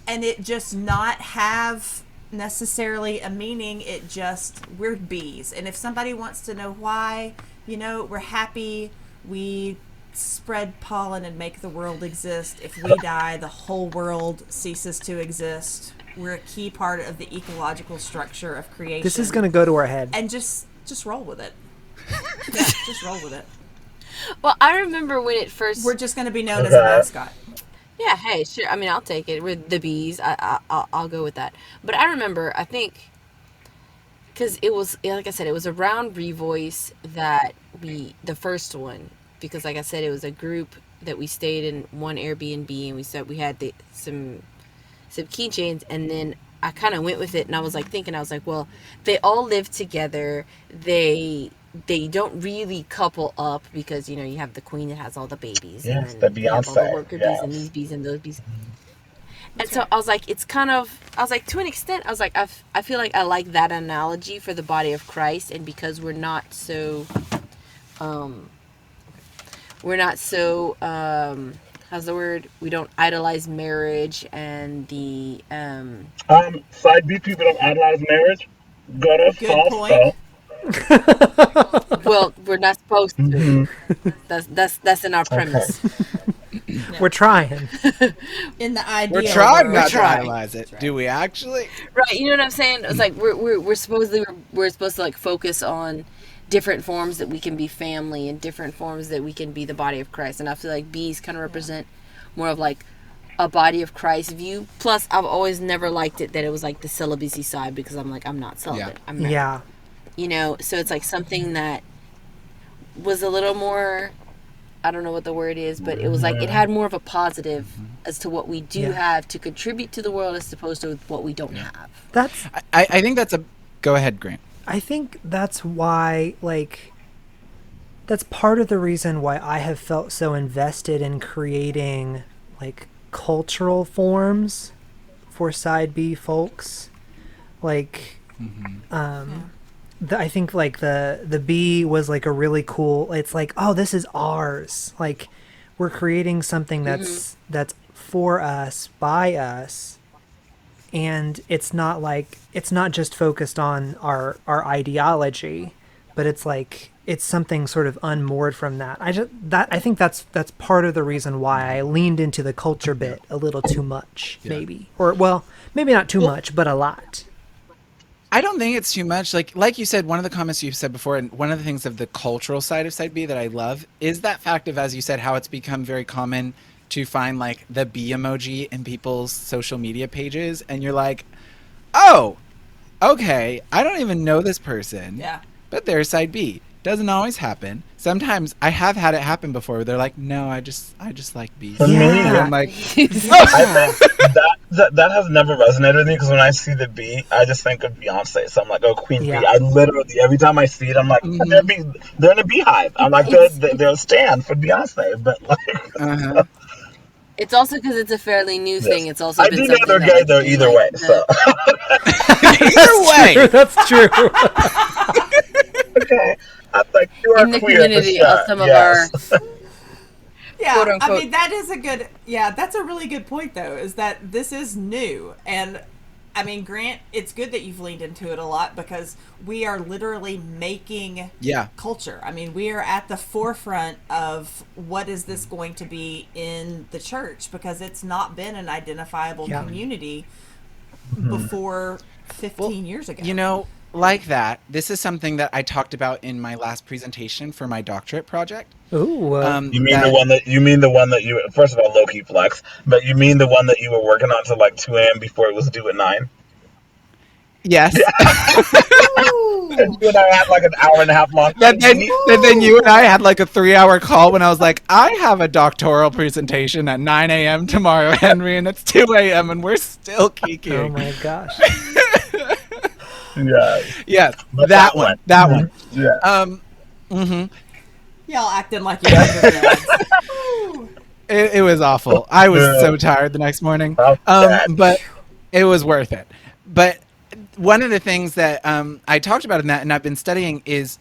And it just not have necessarily a meaning. It just, we're bees. And if somebody wants to know why, we're happy, we spread pollen and make the world exist. If we die, the whole world ceases to exist. We're a key part of the ecological structure of creation. This is going to go to our head. And just roll with it. Yeah, just roll with it. Well, I remember when it first. We're just going to be known as a mascot. Yeah, hey, sure. I mean, I'll take it. We're the bees. I'll go with that. But I remember, I think, because it was, like I said, it was around Revoice that the first one, because like I said, it was a group that we stayed in one Airbnb, and we said we had some keychains, and then I kind of went with it, and I was like thinking, I was like, well, they all live together. They don't really couple up because, you have the queen that has all the babies. Yes, and the then you have all the Beyonce, worker bees yes. and these bees and those bees. And so I was like, to an extent, I was like, I feel like I like that analogy for the body of Christ. And because we're not so, how's the word? We don't idolize marriage and the, Side B people don't idolize marriage. Go to Good false point. though. well, we're not supposed to. Mm-hmm. That's in our premise. We're trying. In the ideal We're trying world. not to trying. idolize it. Do we actually? Right, you know what I'm saying? It's like we're supposed to like focus on different forms that we can be family and different forms that we can be the body of Christ. And I feel like bees kind of represent more of like a body of Christ view. Plus, I've always never liked it that it was like the celibacy side, because I'm like, I'm not celibate. Yeah. I'm not. Yeah. So it's like something that was a little more, I don't know what the word is, but it was like it had more of a positive as to what we do have to contribute to the world as opposed to what we don't have. That's I think that's a. Go ahead, Grant. I think that's why, like, that's part of the reason why I have felt so invested in creating, like, cultural forms for Side B folks. Like, I think, like, the bee was, like, a really cool, it's like, oh, this is ours. Like, we're creating something that's for us, by us. And it's not just focused on our ideology, but it's like it's something sort of unmoored from that. I think that's part of the reason why I leaned into the culture bit a little too much, maybe. Or well, maybe not too much, but a lot. I don't think it's too much. Like you said, one of the comments you've said before, and one of the things of the cultural side of Side B that I love is that fact of, as you said, how it's become very common to find like the bee emoji in people's social media pages, and you're like, oh, okay, I don't even know this person, but they're Side B. Doesn't always happen. Sometimes I have had it happen before where they're like, no, I just like bees. For me, And I'm like, I think that has never resonated with me, because when I see the bee, I just think of Beyonce. So I'm like, oh, Queen Bee. I literally, every time I see it, I'm like, they're in a beehive. I'm like, they're a stand for Beyonce. But like, It's also because it's a fairly new thing. It's also I been do know something they're gay though, either way. So either way. That's true. okay, I'm like, you are in the queer community for sure. of some of our Yeah, quote unquote. I mean, that is a good, that's a really good point, though, is that this is new. And, I mean, Grant, it's good that you've leaned into it a lot, because we are literally making culture. I mean, we are at the forefront of what is this going to be in the church, because it's not been an identifiable community before 15 years ago. You know, like that, this is something that I talked about in my last presentation for my doctorate project. Ooh. You mean the one that you first of all, low key flex, but you mean the one that you were working on till like 2 a.m. before it was due at 9? Yes. And you and I had like an hour and a half long. Then you and I had like a 3-hour call when I was like, I have a doctoral presentation at 9 a.m. tomorrow, Henry, and it's 2 a.m. and we're still geeking. Oh my gosh. Yes. Yes, But that one. That one. Yeah. Y'all acting like you're undergrads. It was awful. I was Yeah. so tired the next morning. I'll bet. But it was worth it. But one of the things that I talked about in that, and I've been studying, is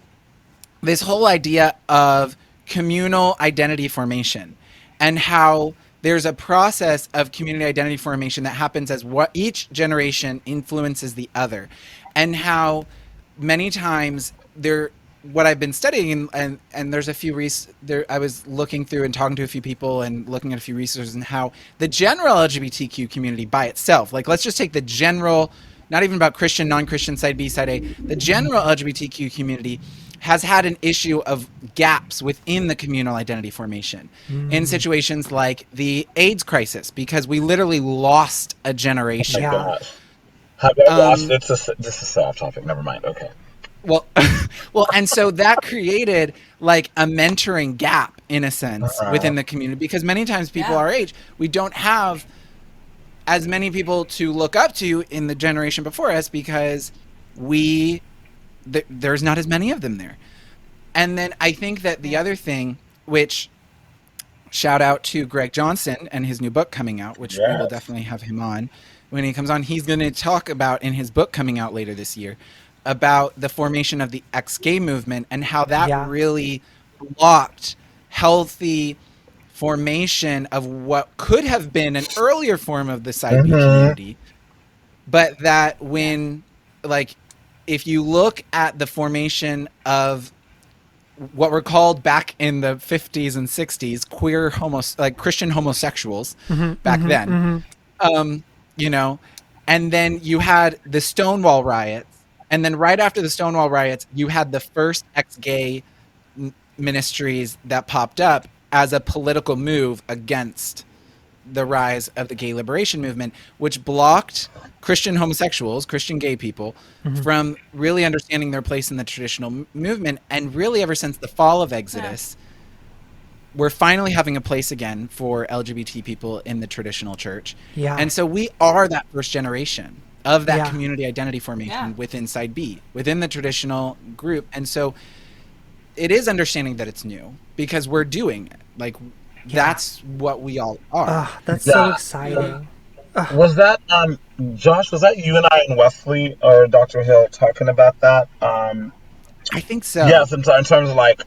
this whole idea of communal identity formation, and how there's a process of community identity formation that happens as what each generation influences the other, and how many times there, what I've been studying, and there's a few there, I was looking through and talking to a few people and looking at a few resources, and how the general LGBTQ community by itself, like let's just take the general, not even about Christian, non-Christian, side B, side A, the general LGBTQ community has had an issue of gaps within the communal identity formation in situations like the AIDS crisis, because we literally lost a generation. Oh my Yeah. gosh. Have I lost? This is so off topic. Never mind. Okay. Well, well, and so that created like a mentoring gap in a sense within the community, because many times people Yeah. our age, we don't have as many people to look up to in the generation before us, because there's not as many of them there. And then I think that the other thing, which shout out to Greg Johnson and his new book coming out, which we will Yes. definitely have him on when he comes on. He's going to talk about, in his book coming out later this year, about the formation of the ex-gay movement and how that Yeah. really blocked healthy formation of what could have been an earlier form of the side B community, but that when, like, if you look at the formation of what were called back in the 50s and 60s queer like Christian homosexuals back then, you know, and then you had the Stonewall riots, and then right after the Stonewall riots you had the first ex-gay ministries that popped up as a political move against the rise of the gay liberation movement, which blocked Christian homosexuals, Christian gay people, from really understanding their place in the traditional movement. And really, ever since the fall of Exodus, we're finally having a place again for LGBT people in the traditional church. Yeah. And so we are that first generation of that Yeah. community identity formation Yeah. within side B, within the traditional group. And so it is understanding that it's new, because we're doing it. Like, that's what we all are. That's so Yeah. exciting. Was that Josh? Was that you and I and Wesley or Dr. Hill talking about that? I think so. Yes, in terms of like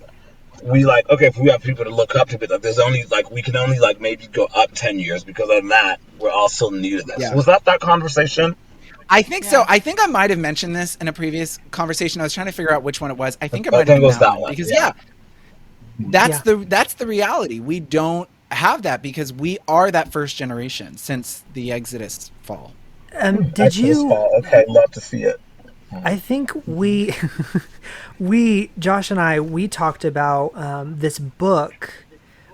we like okay, if we have people to look up to, but there's only like we can only like maybe go up 10 years because of that. We're all so new to this. Yeah. Was that conversation? I think so. I think I might have mentioned this in a previous conversation. I was trying to figure out which one it was. I think it I might think have it been was that that one. one. Because Yeah. that's the reality. We don't have that because we are that first generation since the Exodus fall. Did Exodus you? fall. Okay, love to see it. I think we, Josh and I, we talked about this book.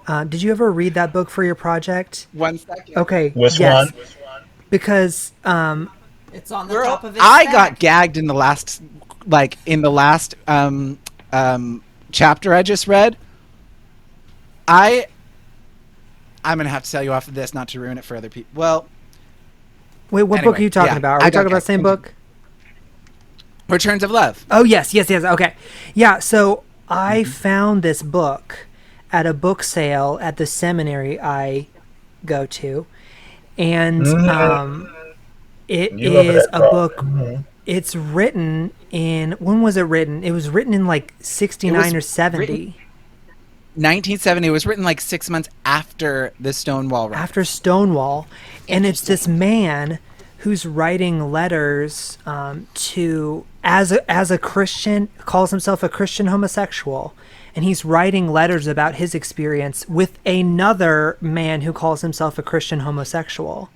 Did you ever read that book for your project? 1 second. Okay. Which yes. one? Because It's on the Girl, top of his I stack. got gagged in the last chapter I just read. I'm gonna have to tell you off of this not to ruin it for other people. Well, wait, what book are you talking about? Are we talking about the same book? Returns of Love. Oh, yes. Okay. Yeah, so I found this book at a book sale at the seminary I go to. And it You love is that a book. book. It's written in, when was it written? It was written in like 69 or 70. 1970. It was written like 6 months after the Stonewall riot. After Stonewall. And it's this man who's writing letters to, as a Christian, calls himself a Christian homosexual. And he's writing letters about his experience with another man who calls himself a Christian homosexual.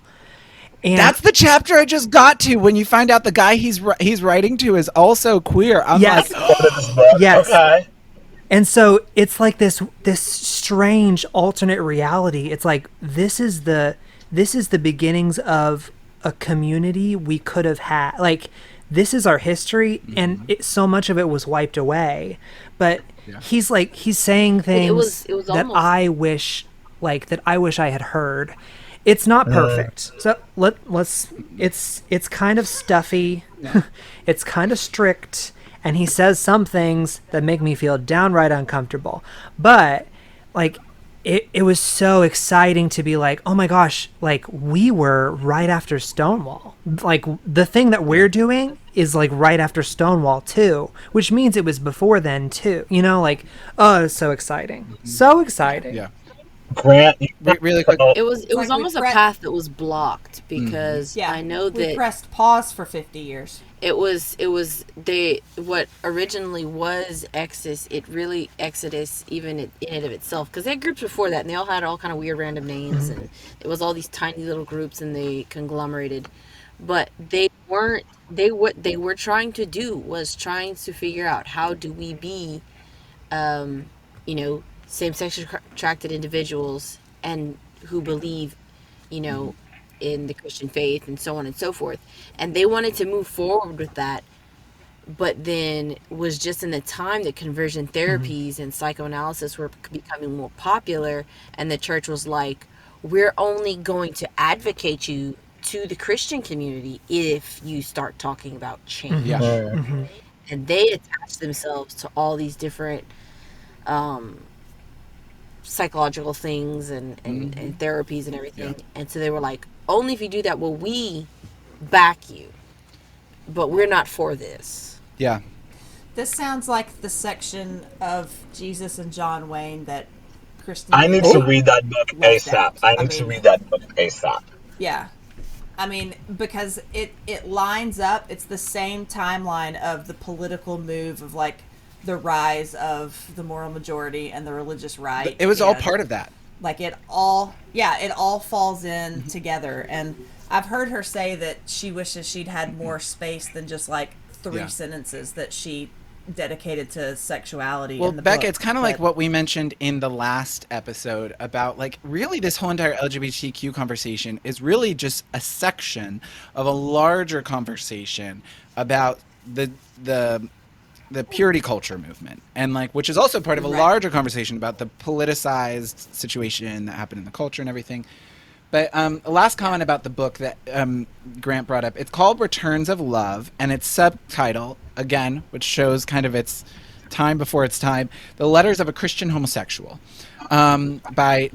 And That's the chapter I just got to when you find out the guy he's writing to is also queer. I'm Yes. like, What is this book? Yes. Okay. And so it's like this strange alternate reality. It's like this is the beginnings of a community we could have had. Like, this is our history, and so much of it was wiped away. But he's saying things It was that almost- I wish I had heard. It's not perfect. So let's it's kind of stuffy. It's kind of strict, and he says some things that make me feel downright uncomfortable. But like it was so exciting to be like, oh my gosh, like we were right after Stonewall. Like the thing that we're doing is like right after Stonewall too, which means it was before then too. You know, like, oh, it's so exciting. So exciting. Yeah. Grant, Really quick. It was Like we almost a pre- path that was blocked because Yeah, I know we that pressed pause for 50 years. it was they what originally was Exodus even in and of itself, because they had groups before that and they all had all kind of weird random names, and it was all these tiny little groups and they conglomerated, but they weren't they what they were trying to do was trying to figure out how do we be you know, same-sex attracted individuals and who believe, you know, in the Christian faith and so on and so forth. And they wanted to move forward with that, but then was just in the time that conversion therapies and psychoanalysis were becoming more popular, and the church was like, we're only going to advocate you to the Christian community if you start talking about change. Yeah. And they attached themselves to all these different psychological things and therapies and everything. And so they were like, only if you do that will we back you, but we're not for this. Yeah. This sounds like the section of Jesus and John Wayne that Kristen. I need to read that book left ASAP. out. I need to read that book ASAP. Yeah. I mean, because it lines up, it's the same timeline of the political move of like the rise of the moral majority and the religious right. It was all part of that. Like it all falls in together. And I've heard her say that she wishes she'd had more space than just like three sentences that she dedicated to sexuality. Well, in the Becca, book. it's kind of like what we mentioned in the last episode about like really this whole entire LGBTQ conversation is really just a section of a larger conversation about the purity culture movement, and like which is also part of a larger conversation about the politicized situation that happened in the culture and everything. But a last comment about the book that Grant brought up. It's called Returns of Love, and its subtitle, again, which shows kind of its time before its time, The Letters of a Christian Homosexual, by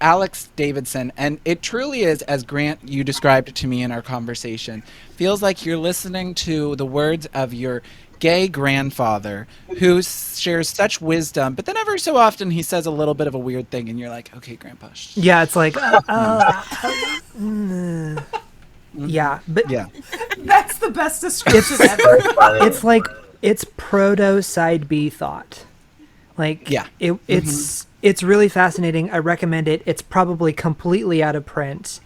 Alex Davidson. And it truly is, as Grant, you described it to me in our conversation, feels like you're listening to the words of your gay grandfather who shares such wisdom, but then ever so often he says a little bit of a weird thing and you're like, okay, grandpa. Yeah, it's like yeah, but Yeah. That's the best description ever. it's like it's proto side B thought. Like it's really fascinating. I recommend it. It's probably completely out of print,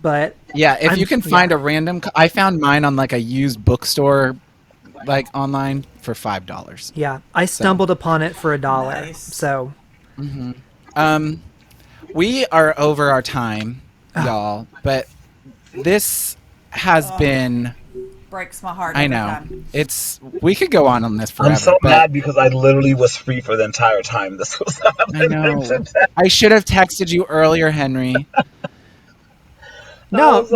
but yeah, if you can find a random I found mine on like a used bookstore like online for $5. Yeah, I stumbled upon it for $1. Nice. So we are over our time, y'all, but this has been Breaks my heart. I every know. time. We could go on this forever. I'm so but mad because I literally was free for the entire time this was happening. I know. I should have texted you earlier, Henry. no, That's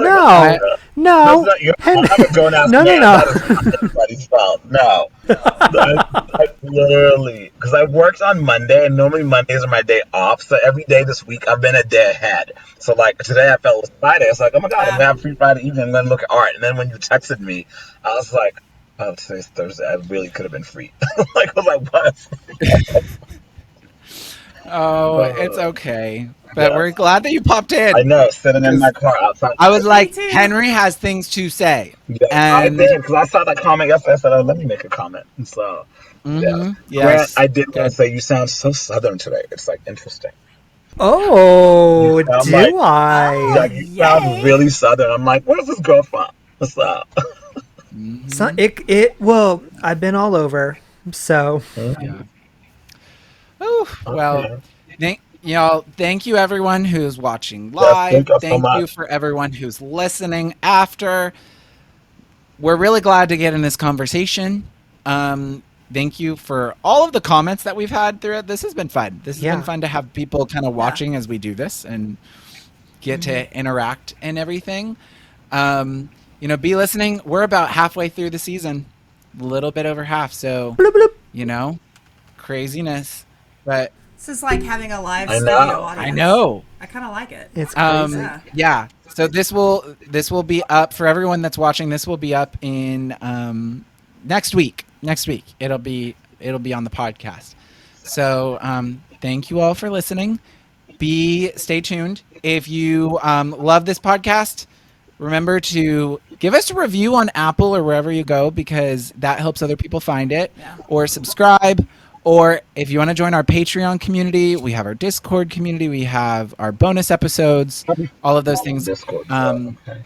not your fault. I'm a grown-ass man. That is not anybody's fault. No. I literally, because I worked on Monday, and normally Mondays are my day off, so every day this week I've been a day ahead. So, like, today I felt it was Friday. I was like, oh my God, I'm going to have free Friday evening. I'm going to look at art. And then when you texted me, I was like, oh, today's Thursday. I really could have been free. Like, I was like, what? Oh, it's okay. But we're glad that you popped in. I know, sitting in my car outside. I was like, Henry has things to say. Yeah, I did, because I saw that comment yesterday. I said, oh, let me make a comment. And so, yeah. Yes. Grant, I did want to say, you sound so Southern today. It's, like, interesting. oh, I'm do like- I? Like, you sound really Southern. I'm like, where's this girl from? What's up? So, well, I've been all over, so Yeah. Ooh, well, thank you everyone who's watching live. thank you so Thank you much. for everyone who's listening after. We're really glad to get in this conversation. Thank you for all of the comments that we've had throughout. This has been fun. This has been fun to have people kind of watching as we do this, and get to interact and everything. Be listening. We're about halfway through the season, a little bit over half. So, Bloop, bloop. Craziness. But This is like having a live I studio know. audience. I know. I kind of like it. It's crazy. Yeah. So this will be up for everyone that's watching. This will be up in next week. Next week it'll be on the podcast. So thank you all for listening. Stay tuned. If you love this podcast, remember to give us a review on Apple or wherever you go, because that helps other people find it. Yeah. Or subscribe. Or if you want to join our Patreon community, we have our Discord community. We have our bonus episodes, all of those things. Discord. Okay.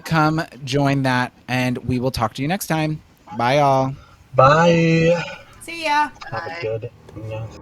Come join that, and we will talk to you next time. Bye, all. Bye. See ya. Have a good night.